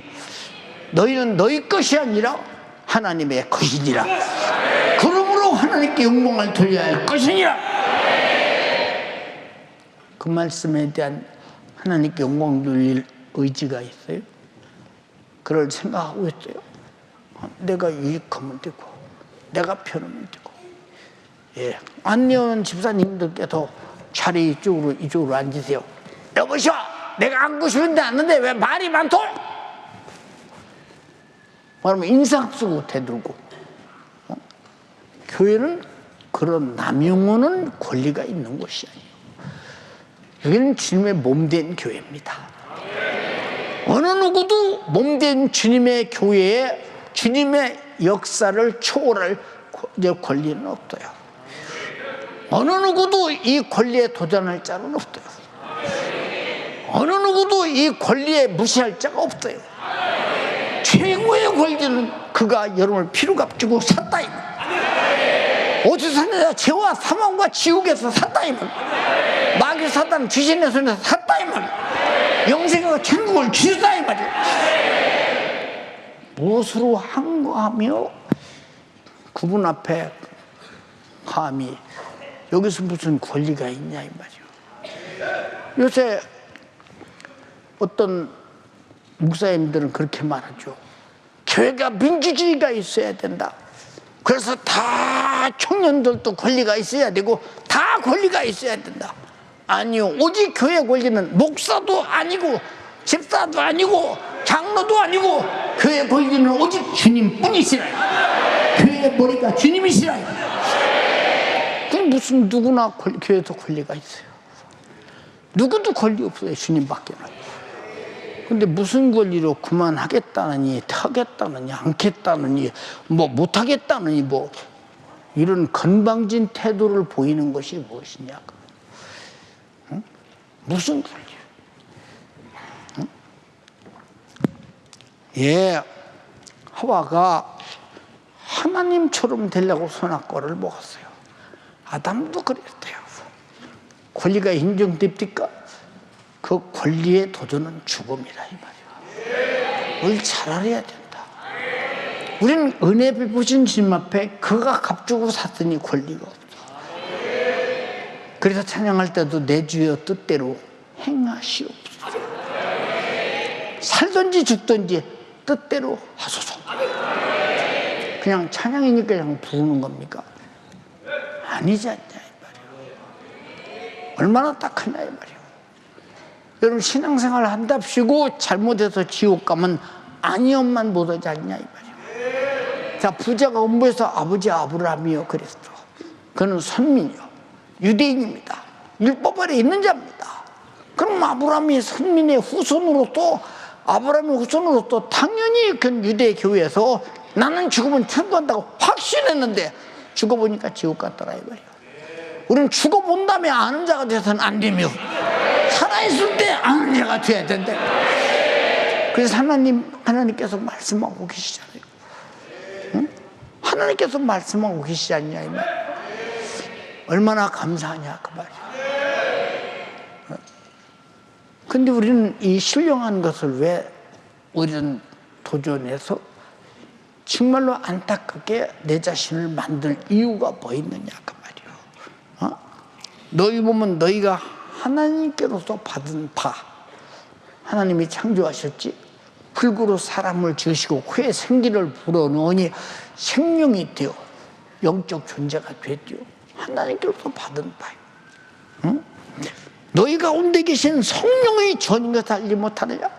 너희는 너희 것이 아니라 하나님의 것이니라. 그러므로 하나님께 영광을 돌려야 할 것이니라. 그 말씀에 대한 하나님께 영광 돌릴 의지가 있어요? 그럴 생각하고 있어요? 내가 유익하면 되고 내가 편하면 되고. 예. 안녕 집사님들께서 자리 이쪽으로 앉으세요. 여보시오, 내가 앉고 싶은데 앉는데 왜 말이 많소? 말하면 인상 쓰고 대들고. 교회는 그런 남용하는 권리가 있는 곳이 아니에요. 여기는 주님의 몸된 교회입니다. 어느 누구도 몸된 주님의 교회에 주님의 역사를 초월할 권리는 없어요. 어느 누구도 이 권리에 도전할 자는 없어요. 어느 누구도 이 권리에 무시할 자가 없어요. 최고의 권리는 그가 여러분을 피로값 주고 샀다. 어디서 샀느냐? 죄와 사망과 지옥에서 샀다. 마귀 사단 귀신의 손에서 샀다. 영생과 천국을 주셨다. 이 말이야. 무엇으로 항거하며 그분 앞에 감히 여기서 무슨 권리가 있냐 이 말이야. 요새 어떤 목사님들은 그렇게 말하죠. 교회가 민주주의가 있어야 된다. 그래서 다 청년들도 권리가 있어야 되고 다 권리가 있어야 된다. 아니요, 오직 교회 권리는 목사도 아니고 집사도 아니고 장로도 아니고 교회 권리는 오직 주님뿐이시라. 교회의 머리가 주님이시라. 그럼 무슨 누구나 교회에서 권리가 있어요. 누구도 권리 없어요. 주님밖에. 근데 무슨 권리로 그만하겠다느니 하겠다느니 않겠다느니 뭐 못하겠다느니 뭐 이런 건방진 태도를 보이는 것이 무엇이냐. 응? 무슨 권리? 응? 예, 하와가 하나님처럼 되려고 선악과를 먹었어요. 아담도 그랬대요. 권리가 인정됩니까? 그 권리의 도전은 죽음이라 이 말이야. 우리 잘 알아야 된다. 우리는 은혜 베푸신 주님 앞에 그가 값주고 샀으니 권리가 없어. 그래서 찬양할 때도 내 주여 뜻대로 행하시옵소서. 살든지 죽든지 뜻대로 하소서. 그냥 찬양이니까 그냥 부르는 겁니까? 아니지 않냐 이 말이야. 얼마나 딱하냐 이 말이야. 여러분 신앙생활 한답시고 잘못해서 지옥 가면 아니엄만 못하지 않냐 이 말이야. 자, 부자가 음부에서 아버지 아브라함이요 그랬어. 그는 선민이요 유대인입니다. 율법 아래 있는 자입니다. 그럼 아브라함이 선민의 후손으로서 아브라함의 후손으로서 당연히 그 유대 교회에서 나는 죽으면 천국 간다고 확신했는데 죽어보니까 지옥 갔더라 이 말이야. 우리는 죽어본 다음에 아는 자가 돼서는 안 되며 살아있을 때 아는 자가 돼야 된다. 그래서 하나님께서 말씀하고 계시잖아요. 응? 하나님께서 말씀하고 계시지 않냐 이 말. 얼마나 감사하냐 그 말이야. 근데 우리는 이 신령한 것을 왜 우리는 도전해서 정말로 안타깝게 내 자신을 만들 이유가 뭐 있느냐 그 말이야. 너희 보면 너희가 하나님께로서 받은 바, 하나님이 창조하셨지. 흙으로 사람을 지으시고 그의 생기를 불어넣으니 생명이 되어 영적 존재가 됐죠. 하나님께로서 받은 바예요. 응? 너희 가운데 계신 성령의 전인 것을 알지 못하느냐?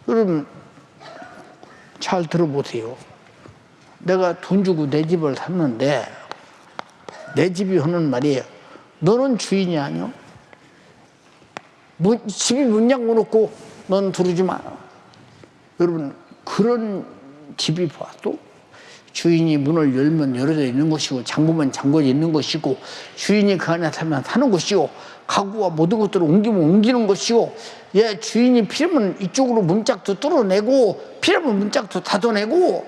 여러분 잘 들어보세요. 내가 돈 주고 내 집을 샀는데 내 집이 하는 말이에요. 너는 주인이 아니오? 집이 문 잠궈 놓고 넌 들어오지 마. 여러분 그런 집이 봐도 주인이 문을 열면 열어져 있는 것이고 잠그면 잠궈져 있는 것이고 주인이 그 안에 살면 사는 것이고 가구와 모든 것들을 옮기면 옮기는 것이고 예, 주인이 필요면 이쪽으로 문짝도 뚫어내고 필요면 문짝도 닫아내고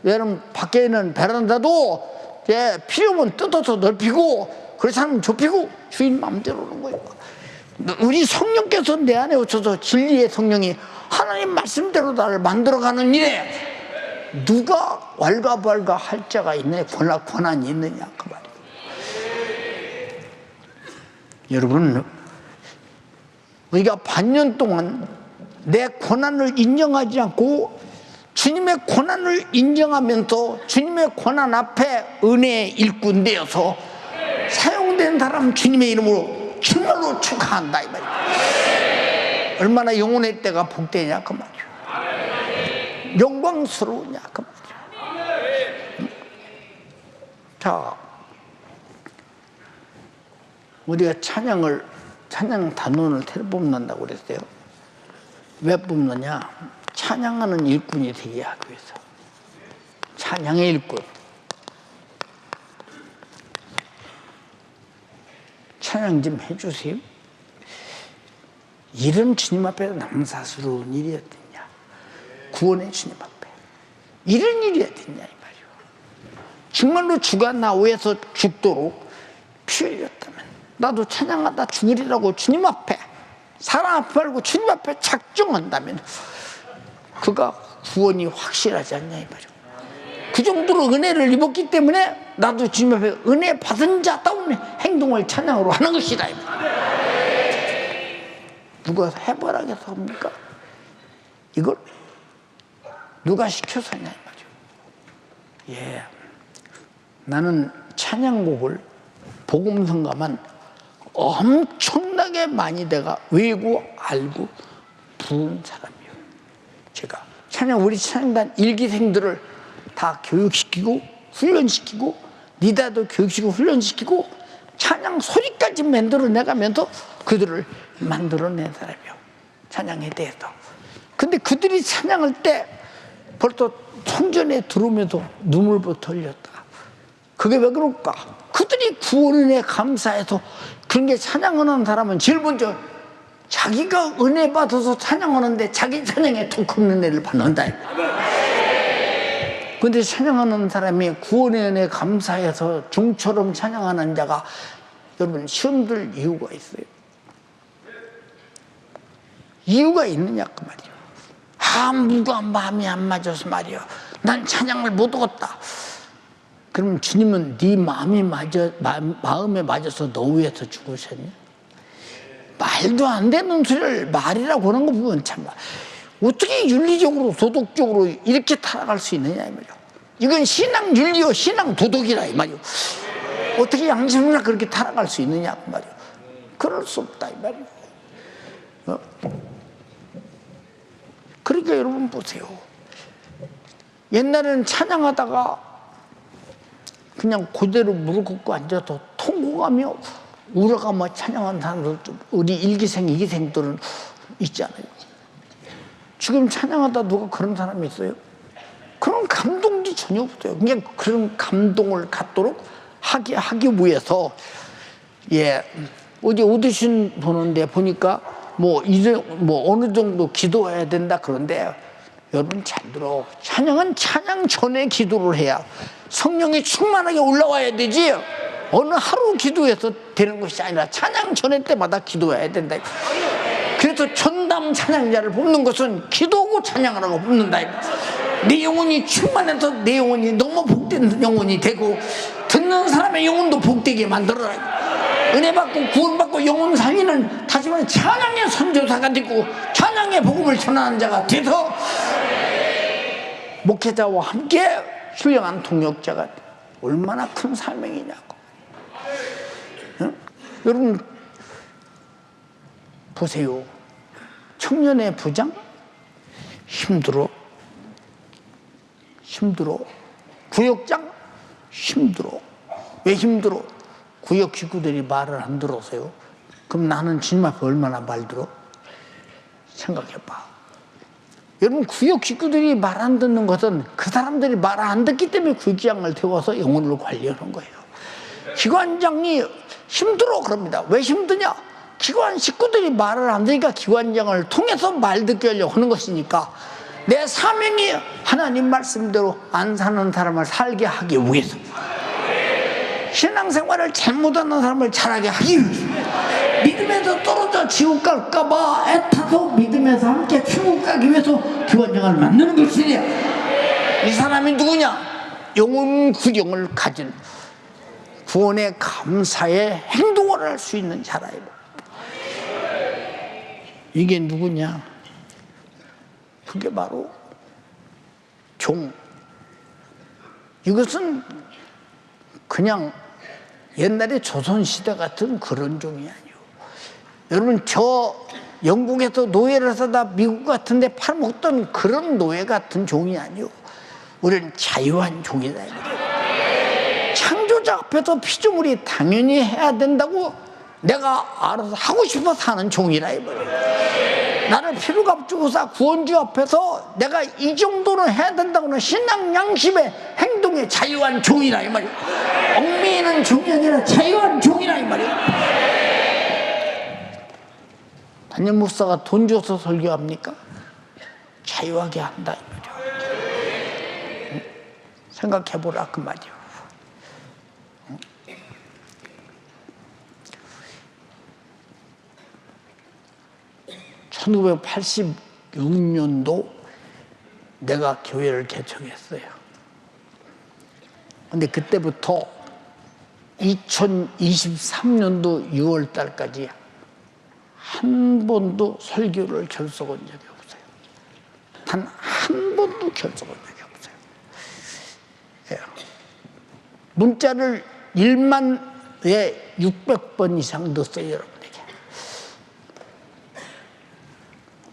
여러분 밖에 있는 베란다도 예, 필요면 뜯어서 넓히고 그렇지 않으면 좁히고 주인 마음대로 하는 거예요. 우리 성령께서 내 안에 오셔서 진리의 성령이 하나님 말씀대로 나를 만들어가는 일에 누가 왈가왈가 할 자가 있느냐, 권한이 있느냐 그 말이에요. 여러분, 우리가 반년 동안 내 권한을 인정하지 않고 주님의 권한을 인정하면서 주님의 권한 앞에 은혜의 일꾼 되어서 사용된 사람 주님의 이름으로 정말로 축하한다 이 말이에요. 얼마나 영혼의 때가 복되냐 그 말이에요. 영광스러우냐 그 말이에요. 자, 우리가 찬양 단원을 새로 뽑는다고 그랬어요. 왜 뽑느냐? 찬양하는 일꾼이 되게 하기 위해서. 찬양의 일꾼. 찬양 좀 해주세요. 이런 주님 앞에 남사스러운 일이었더냐? 구원의 주님 앞에 이런 일이어야 됐냐 이 말이요. 정말로 주가 나 위해서 죽도록 피 흘렸다면 나도 찬양하다 죽으리라고 주님 앞에 사람 앞에 말고 주님 앞에 작정한다면 그가 구원이 확실하지 않냐 이 말이요. 그 정도로 은혜를 입었기 때문에 나도 주님 앞에 은혜 받은 자다운 행동을 찬양으로 하는 것이다 이 말이요. 누가 해보라고 해서 합니까? 이걸 누가 시켜서 하냐 이 말이에요. 예, 나는 찬양곡을 복음성가만 엄청나게 많이 내가 외고 알고 부은 사람이에요. 제가 우리 찬양단 일기생들을 다 교육시키고 훈련시키고 니다도 교육시키고 훈련시키고 찬양 소리까지 만들어내가면서 그들을 만들어낸 사람이에요. 찬양에 대해서. 근데 그들이 찬양할 때 벌써 성전에 들어오면서 눈물부터 흘렸다. 그게 왜 그럴까? 그들이 구원에 감사해서 그런 게 찬양하는 사람은 제일 먼저 자기가 은혜 받아서 찬양하는데 자기 찬양에 더 큰 은혜를 받는다. 근데 찬양하는 사람이 구원의 은혜 감사해서 종처럼 찬양하는 자가 여러분 시험들 이유가 있어요. 이유가 있느냐 그 말이에요. 누가 마음이 안 맞아서 말이야. 난 찬양을 못 얻었다. 그럼 주님은 네 마음에 맞아서 너 위해서 죽으셨냐? 말도 안 되는 소리를 말이라고 하는 거 보면 참 어떻게 윤리적으로 도덕적으로 이렇게 타락할 수 있느냐 이 말이야. 이건 신앙 윤리요 신앙 도덕이라 이 말이야. 어떻게 양심이나 그렇게 타락할 수 있느냐 그 말이야. 그럴 수 없다 이 말이야. 그러니까 여러분 보세요. 옛날에는 찬양하다가 그냥 그대로 무릎 꿇고 앉아서 통곡하며 울어가며 찬양하는 사람들도 우리 일기생, 이기생들은 있잖아요. 지금 찬양하다 누가 그런 사람이 있어요? 그런 감동이 전혀 없어요. 그냥 그런 감동을 갖도록 하기 위해서 예 어디 오디션 보는데 보니까 뭐 어느 정도 기도해야 된다 그런데 여러분 잘 들어. 찬양은 찬양 전에 기도를 해야 성령이 충만하게 올라와야 되지. 어느 하루 기도해서 되는 것이 아니라 찬양 전에 때마다 기도해야 된다. 그래서 전담 찬양자를 뽑는 것은 기도하고 찬양하라고 뽑는다. 내 영혼이 충만해서 내 영혼이 너무 복된 영혼이 되고 듣는 사람의 영혼도 복되게 만들어라. 은혜 받고 구원 받고 영혼 살리는 다시 말해 찬양의 선교사가 되고 찬양의 복음을 전하는 자가 돼서 목회자와 함께 훌륭한 동역자가 얼마나 큰 사명이냐고. 응? 여러분 보세요. 청년의 부장 힘들어. 구역장 힘들어. 왜 힘들어? 구역 식구들이 말을 안 들어서요. 그럼 나는 주님 앞에 얼마나 말 들어? 생각해봐. 여러분, 구역 식구들이 말 안 듣는 것은 그 사람들이 말 안 듣기 때문에 구역장을 태워서 영혼을 관리하는 거예요. 기관장이 힘들어 그럽니다. 왜 힘드냐? 기관 식구들이 말을 안 들으니까 기관장을 통해서 말 듣게 하려고 하는 것이니까, 내 사명이 하나님 말씀대로 안 사는 사람을 살게 하기 위해서, 신앙생활을 잘못하는 사람을 잘하게 하기 위해서, 믿음에서 떨어져 지옥 갈까봐 애타서 믿음에서 함께 천국 가기 위해서 기관장을 만드는 것이냐. 이 사람이 누구냐? 영혼 구경을 가진, 구원의 감사의 행동을 할 수 있는 자라. 이게 누구냐? 그게 바로 종. 이것은 그냥 옛날에 조선시대 같은 그런 종이 아니에요. 여러분, 저 영국에서 노예를 사다 미국 같은 데 팔아먹던 그런 노예 같은 종이 아니에요. 우리는 자유한 종이다. 창조자 앞에서 피조물이 당연히 해야 된다고 내가 알아서 하고 싶어서 하는 종이라 이거예요. 나를 피부값 주고사 구원주 앞에서 내가 이 정도는 해야 된다고는 신앙 양심의 행동에 자유한 종이라 이 말이에요. 얽매이는 종이 아니라 자유한 종이라 이 말이에요. 담임 목사가 돈 줘서 설교합니까? 자유하게 한다 이 말이에요. 생각해보라 그 말이에요. 1986년도 내가 교회를 개척했어요. 근데 그때부터 2023년도 6월 달까지 한 번도 설교를 결석한 적이 없어요. 단 한 번도 결석한 적이 없어요. 예. 문자를 1만에 600번 이상 넣었어요, 여러분에게.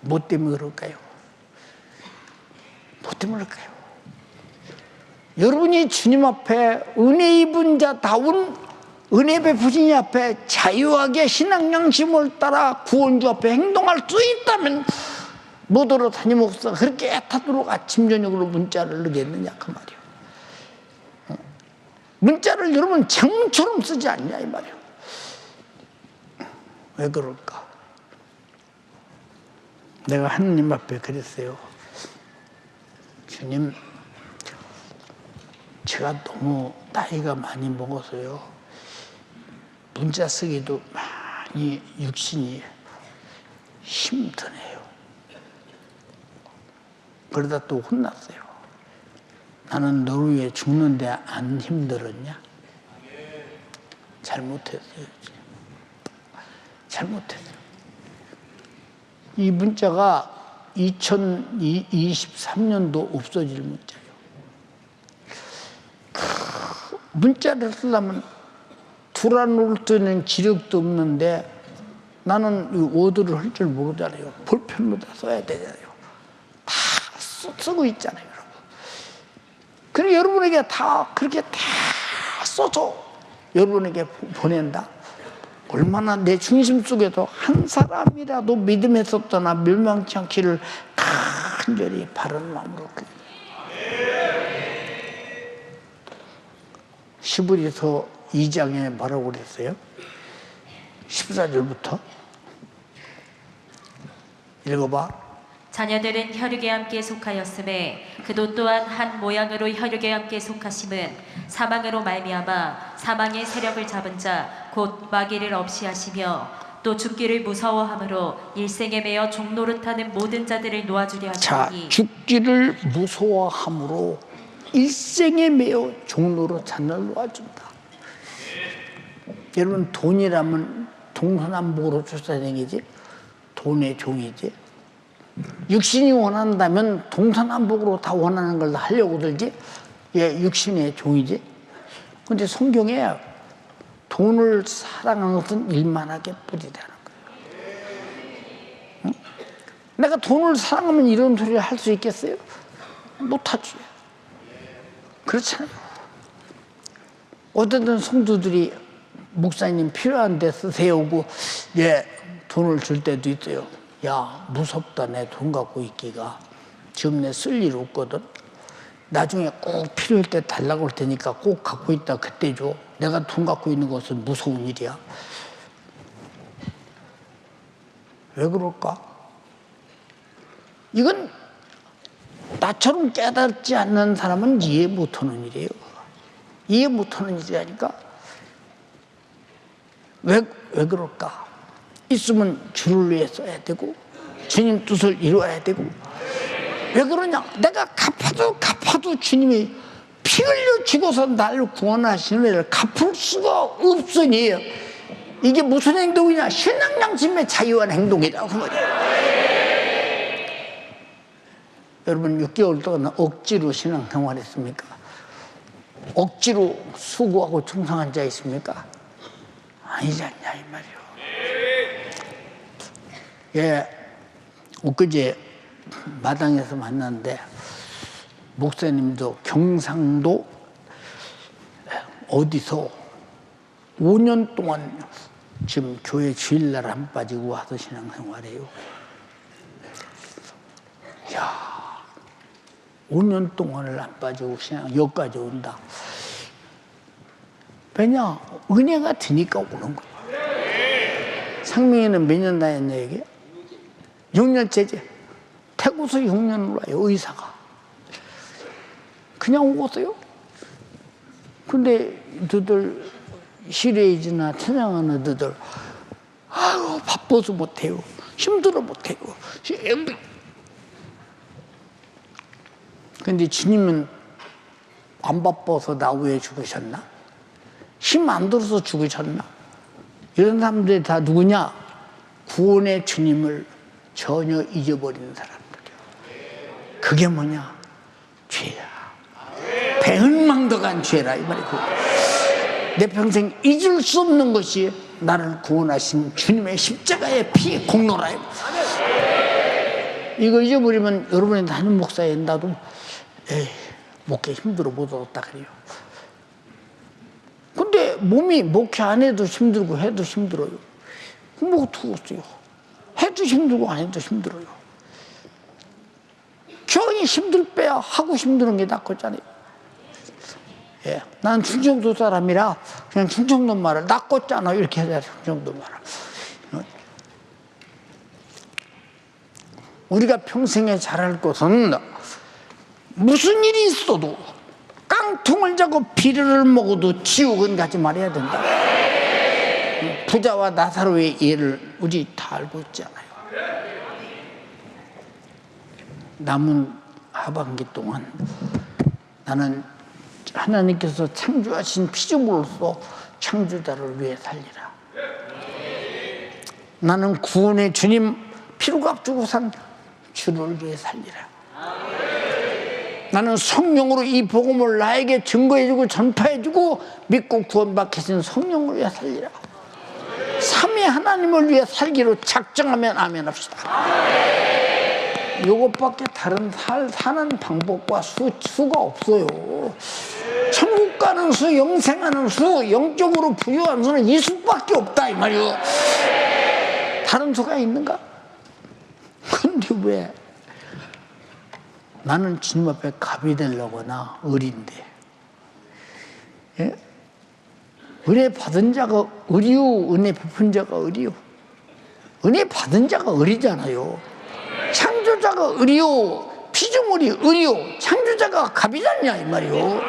뭐 때문에 그럴까요? 뭐 때문에 그럴까요? 여러분이 주님 앞에 은혜 입은 자다운 은혜 베푸신 이 앞에 자유하게 신앙 양심을 따라 구원주 앞에 행동할 수 있다면 뭐더러 담임 목사가 그렇게 애타도록 아침 저녁으로 문자를 넣겠느냐 그 말이에요. 문자를 여러분 장문처럼 쓰지 않냐 이 말이에요. 왜 그럴까? 내가 하느님 앞에 그랬어요. 주님, 제가 너무 나이가 많이 먹어서요, 문자 쓰기도 많이 육신이 힘드네요. 그러다 또 혼났어요. 나는 너를 위해 죽는데 안 힘들었냐? 잘못했어요. 잘못했어요. 이 문자가 2023년도 없어질 문자예요. 문자를 쓰려면 두라놀 쓰는 지력도 없는데 나는 워드를 할 줄 모르잖아요. 볼펜으로 다 써야 되잖아요. 다 쓰고 있잖아요, 여러분. 그래 여러분에게 다 그렇게 다 써서 여러분에게 보낸다. 얼마나 내 중심 속에도 한 사람이라도 믿음에서 떠나 멸망치 않기를 간절히 바라는 마음으로. 히브리서 2장에 뭐라고 그랬어요? 14절부터 읽어봐. 자녀들은 혈육에 함께 속하였음에 그도 또한 한 모양으로 혈육에 함께 속하심은 사망으로 말미암아 사망의 세력을 잡은 자 곧 마귀를 없이 하시며 또 죽기를 무서워함으로 일생에 매여 종노릇하는 모든 자들을 놓아주려 자, 하시니. 죽기를 무서워함으로 일생에 매여 종로로 잔을 놓아준다. 여러분, 돈이라면 동서남북으로 쫓아다니지 돈의 종이지. 육신이 원한다면 동서남북으로 다 원하는 걸 다 하려고 들지. 육신의 종이지. 그런데 성경에 돈을 사랑하는 것은 일만하게 뿌리다는 거예요. 응? 내가 돈을 사랑하면 이런 소리를 할 수 있겠어요? 못하지. 그렇잖아요. 어쨌든 성도들이 목사님 필요한 데 쓰세요고 돈을 줄 때도 있어요. 야, 무섭다 내 돈 갖고 있기가. 지금 내 쓸 일 없거든. 나중에 꼭 필요할 때 달라고 할 테니까 꼭 갖고 있다 그때 줘. 내가 돈 갖고 있는 것은 무서운 일이야. 왜 그럴까? 이건 나처럼 깨닫지 않는 사람은 이해 못하는 일이에요. 이해 못하는 일이라니까. 왜 그럴까? 있으면 주를 위해 써야 되고 주님 뜻을 이루어야 되고. 왜 그러냐? 내가 갚아도 주님이 피 흘려 죽어서 나를 구원하시는 애를 갚을 수가 없으니 이게 무슨 행동이냐? 신앙 양심에 자유한 행동이라고 말이야. 여러분 6개월 동안 억지로 신앙생활했습니까? 억지로 수고하고 충성한 자 있습니까? 아니지 않냐 이 말이요. 예, 엊그제 마당에서 만났는데 목사님도 경상도 어디서 5년 동안 지금 교회 주일날 안 빠지고 와서 신앙생활해요. 이야, 5년 동안을 안 빠지고 여기까지 온다. 왜냐? 은혜가 드니까 오는 거야. 상명이는 몇 년 다녔냐 이게? 6년째지. 태고서 6년으로 와요, 의사가. 그냥 오고서요. 근데 너들 시레이즈나 찬양하는 너들 아유 바빠서 못해요. 힘들어 못해요. 근데 주님은 안 바빠서 나 위해 죽으셨나? 힘 안 들어서 죽으셨나? 이런 사람들이 다 누구냐? 구원의 주님을 전혀 잊어버리는 사람들이야. 그게 뭐냐? 죄야. 배은망덕한 죄라 이 말이고. 내 평생 잊을 수 없는 것이 나를 구원하신 주님의 십자가의 피 공로라. 이거 잊어버리면 여러분이 담임 목사에 나도 목회 힘들어 못 얻었다 그래요. 근데 몸이 목회 안 해도 힘들고 해도 힘들어요. 뭐 어떡하겠어요. 해도 힘들고 안 해도 힘들어요. 괜히 힘들 빼야 하고 힘드는 게 낫겠잖아요. 예, 난 충청도 사람이라 그냥 충청도 말을 낫겠잖아 이렇게 해야 충청도 말을. 우리가 평생에 잘할 것은 무슨 일이 있어도 깡통을 자고 비료를 먹어도 지옥은 가지 말아야 된다. 부자와 나사로의 예를 우리 다 알고 있잖아요. 남은 하반기 동안 나는 하나님께서 창조하신 피조물로서 창조자를 위해 살리라. 나는 구원의 주님 피로값 주고 산 주를 위해 살리라. 나는 성령으로 이 복음을 나에게 증거해주고 전파해주고 믿고 구원받게 하신 성령을 위해 살리라. 삼위 하나님을 위해 살기로 작정하면 아멘 합시다. 이것밖에 다른 사는 방법과 수가 없어요. 천국 가는 수, 영생하는 수, 영적으로 부유한 수는 이 수밖에 없다 이 말이요. 다른 수가 있는가? 근데 왜? 나는 주님 앞에 갑이 되려거나 의리인데, 예? 은혜 받은 자가 의리요, 은혜 베푼 자가 의리요. 은혜 받은 자가 의리잖아요. 창조자가 의리요, 피조물이 의리요, 창조자가 갑이잖냐 이 말이요.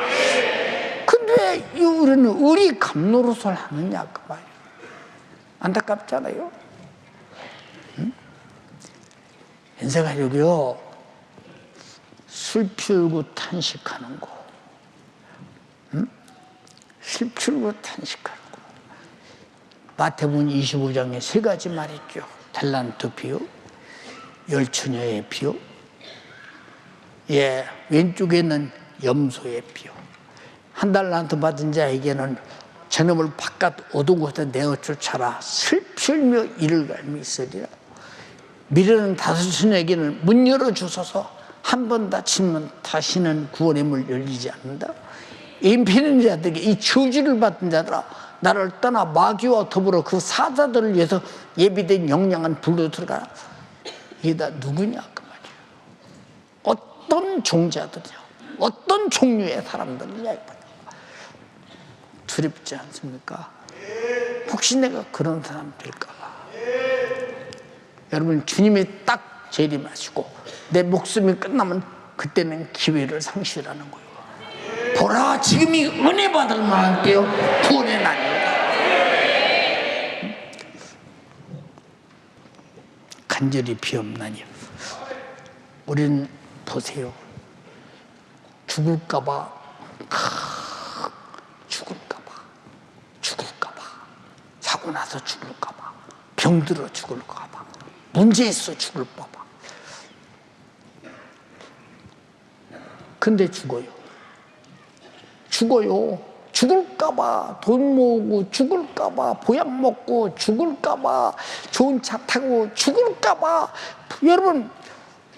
근데 왜 우리는 의리 갑노릇을 하느냐 그 말이요. 안타깝잖아요. 응? 인생가족이요, 술 피우고 탄식하는 거, 응? 술 피우고 탄식하는 거. 마태복음 25장에 세 가지 말했죠. 달란트 피요, 열처녀의 피요, 예, 왼쪽에는 염소의 피요. 한 달란트 받은 자에게는 저놈을 바깥 어두운 곳에 내어 쫓아라. 슬피며 이를 갈미 있으리라. 미련한 다섯처녀에게는 문 열어 주소서. 한 번 다치면 다시는 구원의 문 열리지 않는다. 인피는 자들에게 이 저주를 받은 자들아, 나를 떠나 마귀와 더불어 그 사자들을 위해서 예비된 영양한 불로 들어가라. 이게 다 누구냐 그 말이에요. 어떤 종자들이냐, 어떤 종류의 사람들이냐, 두렵지 않습니까? 혹시 내가 그런 사람 될까봐. 여러분, 주님이 딱 재림하시고 내 목숨이 끝나면 그때는 기회를 상실하는 거예요. 보라, 지금이 은혜 받을 만한 때요, 구원의 날입니다. 간절히 비옵나니 우리는 보세요. 죽을까봐, 사고 나서 죽을까봐, 병들어 죽을까봐, 문제 있어 죽을까봐. 근데 죽어요. 죽을까봐, 돈 모으고 죽을까봐, 보약 먹고 죽을까봐, 좋은 차 타고 죽을까봐, 여러분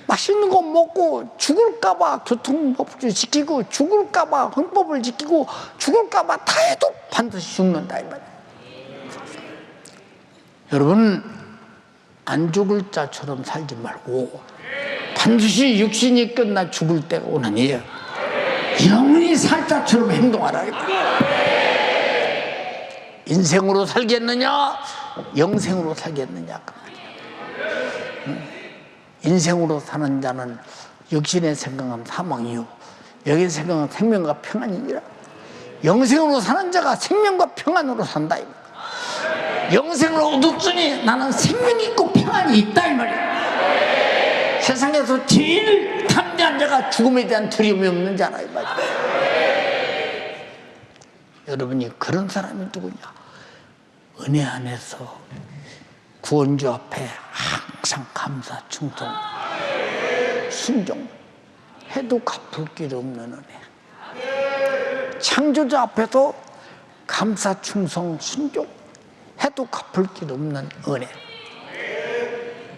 맛있는 거 먹고 죽을까봐, 교통법을 지키고 죽을까봐, 헌법을 지키고 죽을까봐 다 해도 반드시 죽는다 이 말이에요. 여러분, 안 죽을 자처럼 살지 말고 반드시 육신이 끝나 죽을 때가 오느니 영원히 살 자처럼 행동하라. 인생으로 살겠느냐, 영생으로 살겠느냐 그 말이야. 인생으로 사는 자는 육신의 생각은 사망이요, 영의 생각은 생명과 평안이니라. 영생으로 사는 자가 생명과 평안으로 산다. 영생을 얻었으니 나는 생명이 있고 평안이 있다 이 말이야. 세상에서 제일 담대한 자가 죽음에 대한 두려움이 없는 자라 이 말이야. 여러분이 그런 사람이 누구냐? 은혜 안에서 구원주 앞에 항상 감사, 충성, 순종 해도 갚을 길 없는 은혜. 창조자 앞에서 감사, 충성, 순종 해도 갚을 길 없는 은혜.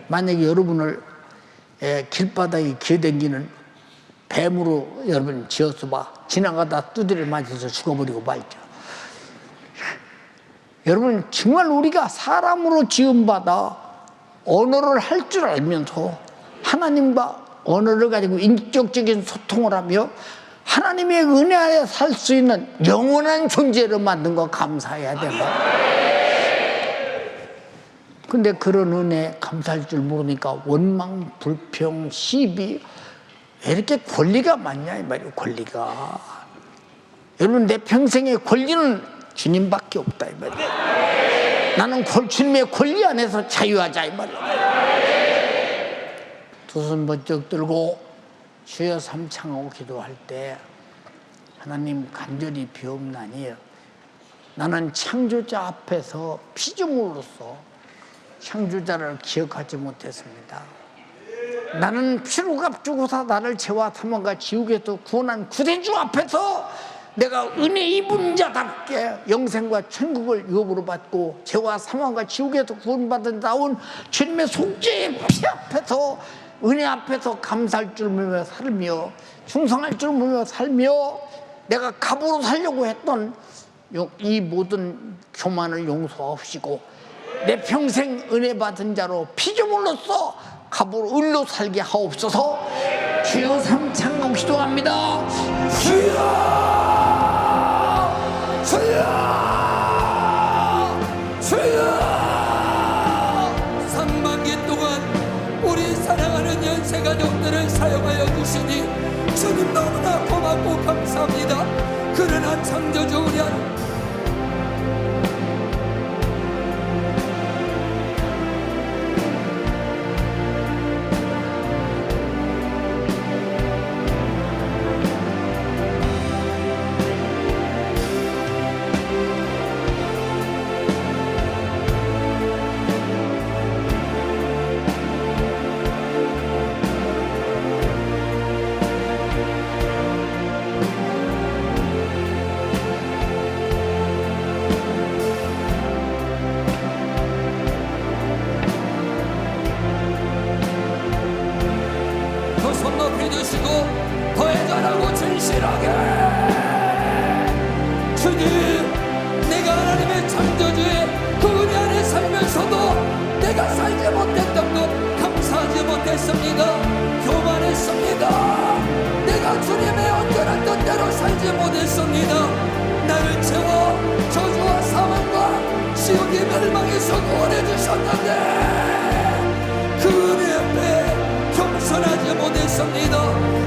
만약에 여러분을 길바닥에 기어다니는 뱀으로 여러분 지어서 봐, 지나가다 두드려 맞아서 죽어버리고 말죠. 여러분, 정말 우리가 사람으로 지음받아 언어를 할 줄 알면서 하나님과 언어를 가지고 인격적인 소통을 하며 하나님의 은혜 아래 살 수 있는 영원한 존재로 만든 거 감사해야 된다. 근데 그런 은혜 감사할 줄 모르니까 원망, 불평, 시비, 왜 이렇게 권리가 많냐 이 말이에요. 권리가. 여러분, 내 평생의 권리는 주님밖에 없다 이 말이에요. 나는 주님의 권리 안에서 자유하자 이 말이에요. 두 손 번쩍 들고 주여 삼창하고 기도할 때 하나님 간절히 비옵나니 나는 창조자 앞에서 피조물로서 창조자를 기억하지 못했습니다. 나는 피로 값주고서 나를 죄와 사망과 지옥에서 구원한 구세주 앞에서 내가 은혜 입은 자답게 영생과 천국을 유업으로 받고 죄와 사망과 지옥에서 구원받은 나온 주님의 속죄의 피 앞에서 은혜 앞에서 감사할 줄 모르며 살며 충성할 줄 모르며 살며 내가 갑으로 살려고 했던 이 모든 교만을 용서하시고 내 평생 은혜 받은 자로 피조물로서 갑으로 을로 살게 하옵소서. 주여 삼창고 기도합니다. 주여, 주여, 주여. 상반기 동안 우리 사랑하는 연세 가족들을 사용하여 주시니 주님 너무나 고맙고 감사합니다. 그러나 창조주 우리 한 손 높이 드시고 더해자라고 진실하게 주님, 내가 하나님의 창조주의 그 은혜 안에 살면서도 내가 살지 못했던 것 감사하지 못했습니다. 교만했습니다. 견디지 못했습니다. 나를 채워 저주와 사망과 지옥의 멸망에서 구원해 주셨는데 그 은혜 앞에 겸손하지 못했습니다.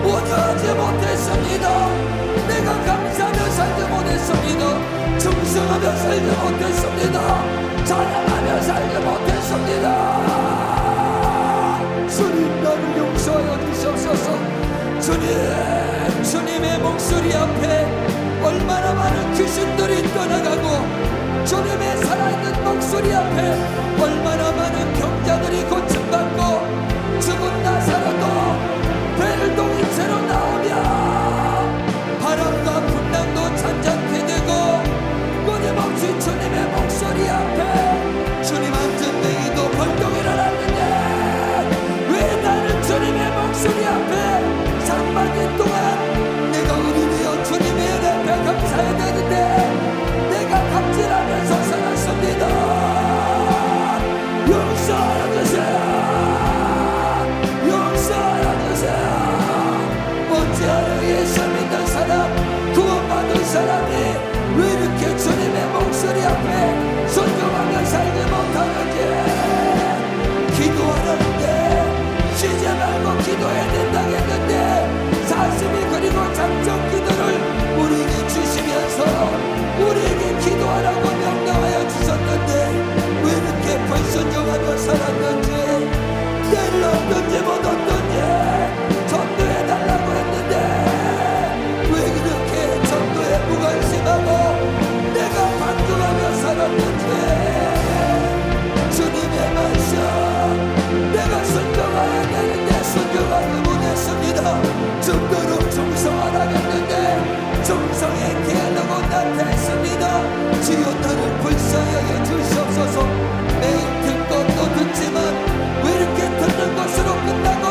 온유하지 못했습니다. 내가 감사하며 살지 못했습니다. 충성하며 살지 못했습니다. 찬양하며 살지 못했습니다. 주님, 나를 용서하여 주시옵소서. 주님, 주님의 목소리 앞에 얼마나 많은 귀신들이 떠나가고, 주님의 살아있는 목소리 앞에 얼마나 많은 병자들이 고침받고, 죽은 나사로도 배를 동인 채로 나오며 바람과 풍랑도 잔잔케 되고, 끊임없이 주님의 목소리 앞에 주님 앉은 맹이도 벌떡 일어났는데 왜 나는 주님의 목소리 앞에 상반기 동안 내가 의리되어 주님의 은혜 앞에 감사해야 되는데 내가 갑질하면서 살았습니다. 용서하여 주세요. 용서하여 주세요. 어찌하여 예수 믿는 사람, 구원받은 사람이 왜 이렇게 주님의 목소리 앞에 순종하며 살지 못하는지, 기도하는데 쉬지 말고 기도해야 된다고 했는데 40일 그리고 작정 기도를 우리에게 주시면서 우리에게 기도하라고 명령하여 주셨는데 왜 이렇게 불순종하며 살았는지, 때를 얻든지 못 얻든지 전도해달라고 했는데 왜 그렇게 전도에 무관심하고 내가 반응하며 살았는지, 주님의 말씀 내가 순종하여야 되는데 순종하지 못했습니다. 죽도록 충성하라고 했는데 충성의 계획으로 나타났습니다. 주여, 나를 불쌍하게 주시옵소서. 매일 듣고 또 듣지만 왜 이렇게 듣는 것으로 끝나고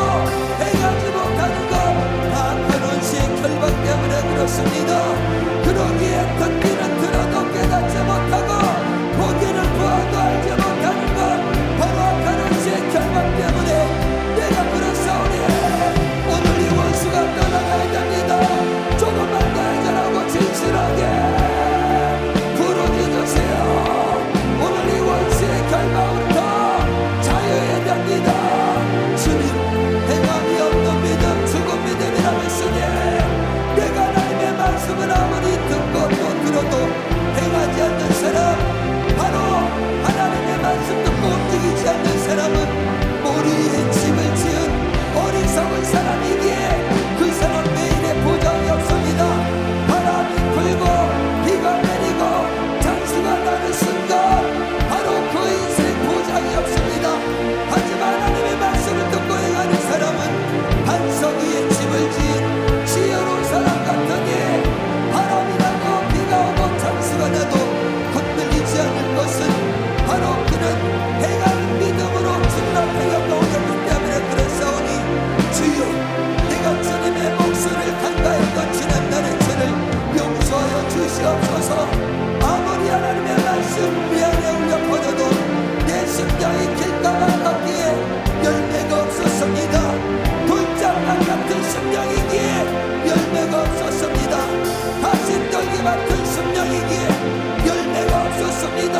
행하지 못하는 것다 근원시의 결박 때문에 그렇습니다. 그러기에 듣기는 들어도 깨닫지 못하고 보기는 보아도 알지 못하는 것 바로 근원시의 결박 때문에 내가 그렇사오니 오늘 이 원수가 떠나가야 됩니다. 조금만 더 해결하고 진실하게 부르짖으세요. 오늘 이 원수의 결박으로부터 자유해야 됩니다. 주님, 행함이 없는 믿음 죽은 믿음이라고 했으니 내가 하나님의 말씀을 아무리 듣고 또 들어도 행하지 않는 사람, 바로 하나님의 말씀 듣고 움직이지 않는 사람은 모리에 집을 지은 어리석은 사람이기에 그 사람 내일의 보장이 없습니다. 바람이 불고 비가 내리고 장수가 나는 순간 바로 그 인생 보장이 없습니다. 하지만 하나님의 말씀을 듣고 행하는 사람은 반석 위에 집을 지은 지혜로운 사람 같으니 바람이 나고 비가 오고 장수가 나도 흔들리지 않을 것은 바로 그는 행하는 믿음으로 주님 앞에 영광을 때문에 그랬사오니, 주여, 내가 주님의 목소리를 간과했던 지난 날의 죄를 용서하여 주시옵소서. 아무리 하나님의 말씀 미안에 울려 퍼져도 내 심장이 길가만 같기에 열매가 없었습니다. 돌장만 같은 심령이기에 열매가 없었습니다. 다시 떨기 같은 심령이기에 열매가 없었습니다.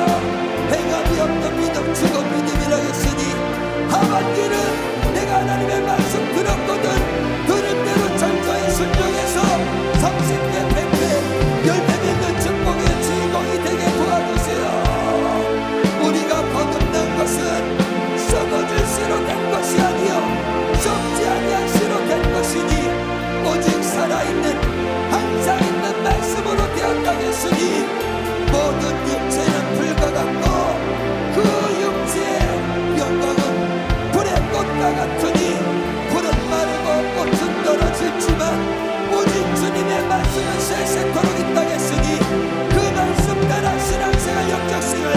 행함이 없는 믿음 죽은 믿음이라 했으니 하반기는 내가 하나님의 말씀 들었거든 들은 대로 철저히 순종해서 30배 100배 열매 맺는 축복의 주인공이 되게 도와주세요. 우리가 거듭난 것은 썩어질 씨로 된 것이 아니요 썩지 아니한 씨로 된 것이니 오직 살아있는 항상 있는 말씀으로 되었다겠으니 모든 육체는 불과 같고 그 육체의 영광은 불의 꽃과 같으니 불은 마르고 꽃은 떨어질지만 오직 주님의 말씀은 세세토록 있다겠으니 그 말씀 따라 신앙생활 영적생활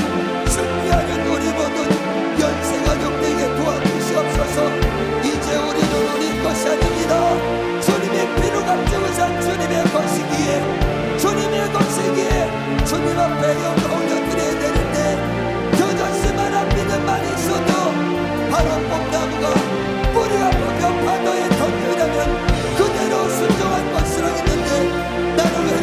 승리하는 우리 모든 연세가족 되게 도와주시옵소서. 이제 우리는 우리 것이 아닙니다. 주님의 피로 감정을 산 주님의 것이기에 주님의 것이기에 주님 앞에 영광 올려드려야 되는데 겨자씨만 안 믿음만 있어도 바로 뽕나무가 뿌리가 뽑혀 파도에 던지려면 그대로 순종할 것이라 했는데 나는 왜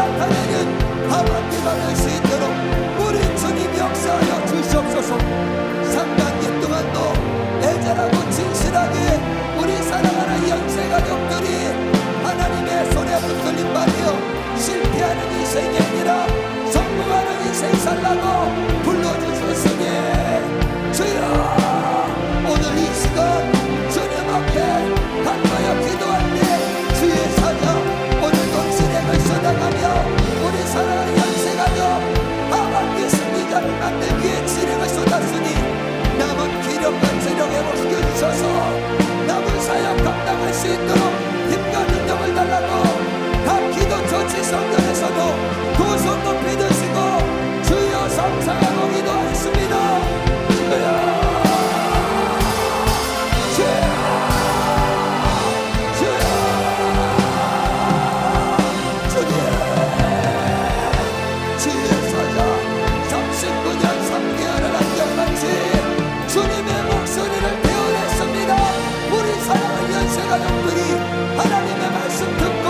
나타내는 하반기가 될 수 있도록 우리 주님 역사하여 주시옵소서. 상반기 동안도 애절하고 진실하게 우리 사랑하는 연세가족들이 하나님의 손에 붙들림 받으여 실패하는 인생이 아니라 성공하는 인생 살라고 불러주셨으니 주여, 오늘 이 시간 주님 앞에 간과하여 기도할 때 주의 사자 오늘도 진행을 쏟아가며 우리 사랑하는 연세가족 하반기 승리자를 만들기 위해 진행을 쏟았으니 남은 기력과 재력 회복시켜 주셔서 남은 사역 감당할 수 있도록 힘과 능력을 달라고 각 기도 조치 성전에서도 두 손 높이 드시고 주여 감사하고 기도하겠습니다. 주여, 주님의 목소리를 배워냈습니다. 우리 사랑하는 연세가족들이 하나님의 말씀 듣고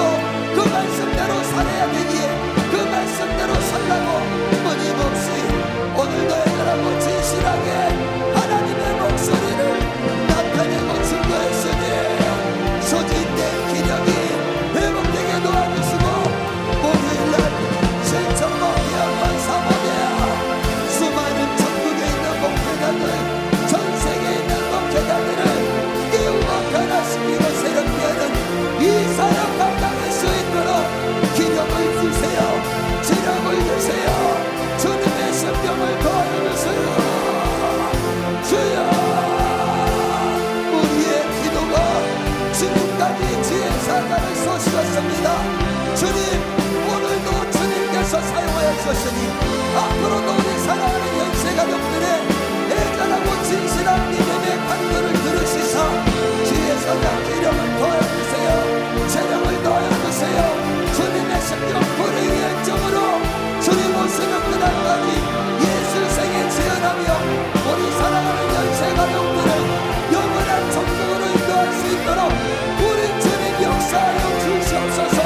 그 말씀대로 살아야 되기에 그 말씀대로 살라고 끊임없이 오늘도 애절하고 진실하게 하나님의 목소리를 나타내고 증거했으니 소진된 기력이 회복되게 도와주시고 목요일날 신천목 대학관 사모대학 수많은 전국에 있는 목회자들 전 세계에 있는 목회자들을 깨우고 변화시키고 새롭게 하는 이 사역 감당할 수 있도록 기력을 주세요. 지력을 주세요. 주님의 성경을 도와주세요. 주여, 우리의 기도가 지금까지 지혜 사단을 쏘시었습니다. 주님, 오늘도 주님께서 사용하여 주셨으니 앞으로도 우리 사랑하는 연세가족들의 애절하고 진실한 믿음의 간구를 들으시사 주의 사랑 기력을 도와주세요. 재력을 도와주세요. 주님의 성경 불의 열정으로 주님 오시는 그날까지 예수생에 지어나며 우리 사랑하는 연세가족들을 영원한 천국으로 인도할 수 있도록 우리 주님 역사하여 주시옵소서.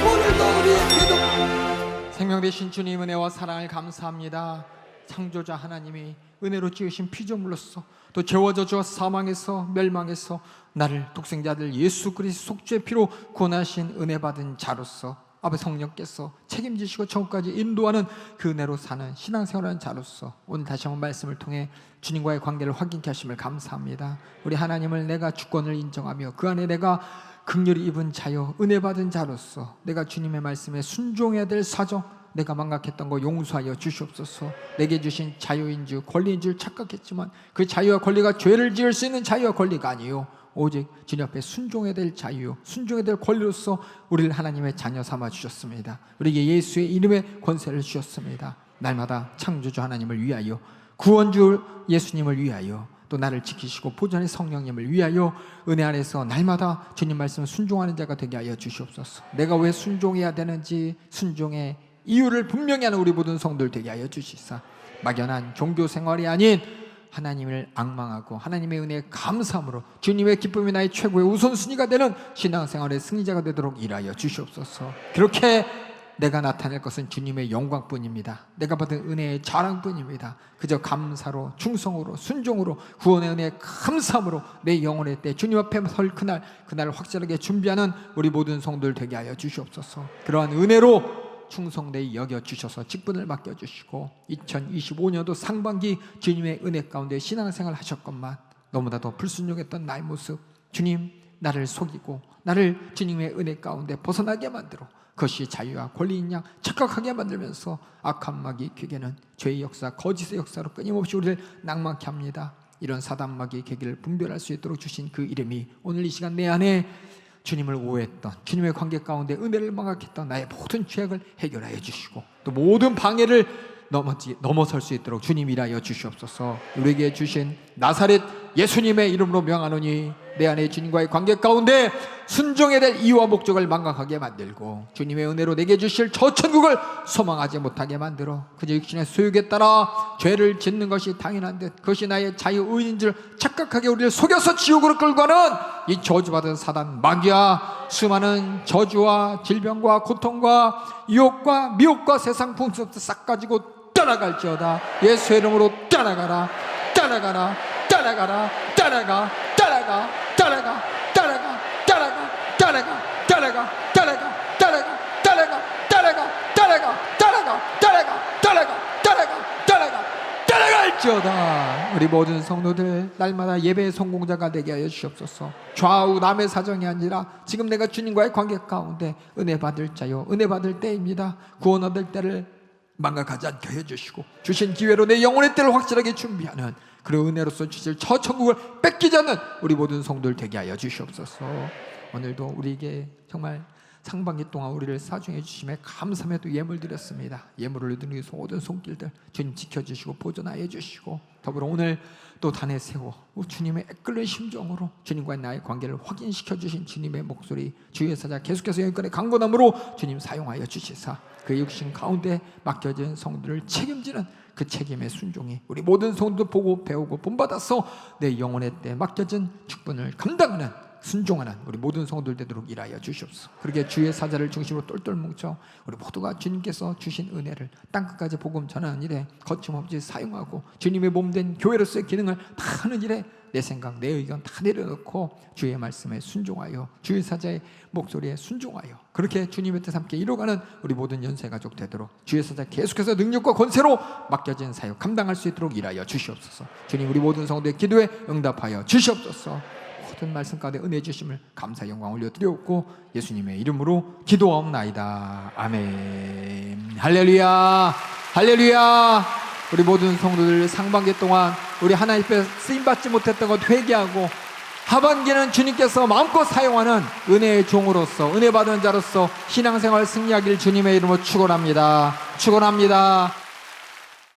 오늘도 우리의 기도 생명 되신 주님 은혜와 사랑을 감사합니다. 창조자 하나님이 은혜로 지으신 피조물로서 또 죄와 저주와 사망에서 멸망에서 나를 독생자들 예수 그리스도 속죄의 피로 구원하신 은혜 받은 자로서 아버지 성령께서 책임지시고 천국까지 인도하는 그 은혜로 사는 신앙생활하는 자로서 오늘 다시 한번 말씀을 통해 주님과의 관계를 확인케 하심을 감사합니다. 우리 하나님을 내가 주권을 인정하며 그 안에 내가 긍휼히 입은 자여 은혜 받은 자로서 내가 주님의 말씀에 순종해야 될 사정 내가 망각했던 거 용서하여 주시옵소서. 내게 주신 자유인 줄 권리인 줄 착각했지만 그 자유와 권리가 죄를 지을 수 있는 자유와 권리가 아니요 오직 주님 앞에 순종해야 될 자유 순종해야 될 권리로서 우리를 하나님의 자녀 삼아 주셨습니다. 우리에게 예수의 이름의 권세를 주셨습니다. 날마다 창조주 하나님을 위하여 구원주 예수님을 위하여 또 나를 지키시고 보존의 성령님을 위하여 은혜 안에서 날마다 주님 말씀 순종하는 자가 되게 하여 주시옵소서. 내가 왜 순종해야 되는지 순종의 이유를 분명히 하는 우리 모든 성도들 되게 하여 주시사 막연한 종교 생활이 아닌 하나님을 앙망하고 하나님의 은혜에 감사함으로 주님의 기쁨이 나의 최고의 우선순위가 되는 신앙생활의 승리자가 되도록 일하여 주시옵소서. 그렇게 내가 나타낼 것은 주님의 영광뿐입니다. 내가 받은 은혜의 자랑뿐입니다. 그저 감사로 충성으로 순종으로 구원의 은혜에 감사함으로 내 영혼의 때 주님 앞에 설 그날을 확실하게 준비하는 우리 모든 성도들 되게 하여 주시옵소서. 그러한 은혜로 충성되이 여겨주셔서 직분을 맡겨주시고 2025년도 상반기 주님의 은혜 가운데 신앙생활 하셨건만 너무나도 불순종했던 나의 모습 주님 나를 속이고 나를 주님의 은혜 가운데 벗어나게 만들어 그것이 자유와 권리인 양 착각하게 만들면서 악한 마귀 괴계는 죄의 역사 거짓의 역사로 끊임없이 우리를 낭만케 합니다. 이런 사단 마귀의 괴계를 분별할 수 있도록 주신 그 이름이 오늘 이 시간 내 안에 주님을 오해했던 주님의 관계 가운데 은혜를 망각했던 나의 모든 죄악을 해결하여 주시고 또 모든 방해를 넘어설 수 있도록 주님 일하여 주시옵소서. 우리에게 주신 나사렛 예수님의 이름으로 명하노니 내 안에 주님과의 관계 가운데 순종해야 될 이유와 목적을 망각하게 만들고 주님의 은혜로 내게 주실 저 천국을 소망하지 못하게 만들어 그저 육신의 소욕에 따라 죄를 짓는 것이 당연한 듯 그것이 나의 자유의인 줄 착각하게 우리를 속여서 지옥으로 끌고 가는 이 저주받은 사단 마귀야, 수많은 저주와 질병과 고통과 유혹과 미혹과 세상 풍습도 싹 가지고 떠나갈지어다. 예수의 이름으로 떠나가라, 떠나가라, 떠나가라, 떠나가, 떠나가, 떠나가, 떠나가, 떠나가, 떠나가, 떠나가, 떠나가, 떠나가, 떠나가, 떠나가, 떠나가, 떠나가, 떠나가, 떠나가, 떠나가, 떠나가, 떠나갈지어다. 우리 모든 성도들 날마다 예배의 성공자가 되게 하여 주시옵소서. 좌우 남의 사정이 아니라 지금 내가 주님과의 관계 가운데 은혜 받을 자요, 은혜 받을 때입니다. 구원 얻을 때를 망각하지 않게 해주시고 주신 기회로 내 영혼의 때를 확실하게 준비하는 그리고 은혜로서 주실 저 천국을 뺏기지 않는 우리 모든 성도들 되게 하여 주시옵소서. 오늘도 우리에게 정말 상반기 동안 우리를 사중해 주심에 감사하며 또 예물 드렸습니다. 예물을 드리기 위해서 모든 손길들 주님 지켜주시고 보존하여 주시고 더불어 오늘 또 단에 세워 주님의 애끓는 심정으로 주님과의 나의 관계를 확인시켜 주신 주님의 목소리 주의 사자 계속해서 여기까지 강건함으로 주님 사용하여 주시사 그 육신 가운데 맡겨진 성도를 책임지는 그 책임의 순종이 우리 모든 성도들 보고 배우고 본받아서 내 영혼의 때 맡겨진 직분을 감당하는 순종하는 우리 모든 성도들 되도록 일하여 주시옵소서. 그렇게 주의 사자를 중심으로 똘똘 뭉쳐 우리 모두가 주님께서 주신 은혜를 땅끝까지 복음 전하는 일에 거침없이 사용하고 주님의 몸된 교회로서의 기능을 다 하는 일에 내 생각, 내 의견 다 내려놓고 주의 말씀에 순종하여 주의 사자의 목소리에 순종하여 그렇게 주님의 뜻 함께 이뤄가는 우리 모든 연세가족 되도록 주의 사자 계속해서 능력과 권세로 맡겨진 사역 감당할 수 있도록 일하여 주시옵소서. 주님 우리 모든 성도의 기도에 응답하여 주시옵소서. 모든 말씀 가운데 은혜 주심을 감사 영광 올려드렸고 예수님의 이름으로 기도하옵나이다. 아멘. 할렐루야, 할렐루야. 우리 모든 성도들 상반기 동안 우리 하나님 앞에 쓰임받지 못했던 것 회개하고 하반기는 주님께서 마음껏 사용하는 은혜의 종으로서 은혜 받은 자로서 신앙생활 승리하길 주님의 이름으로 축원합니다. 축원합니다.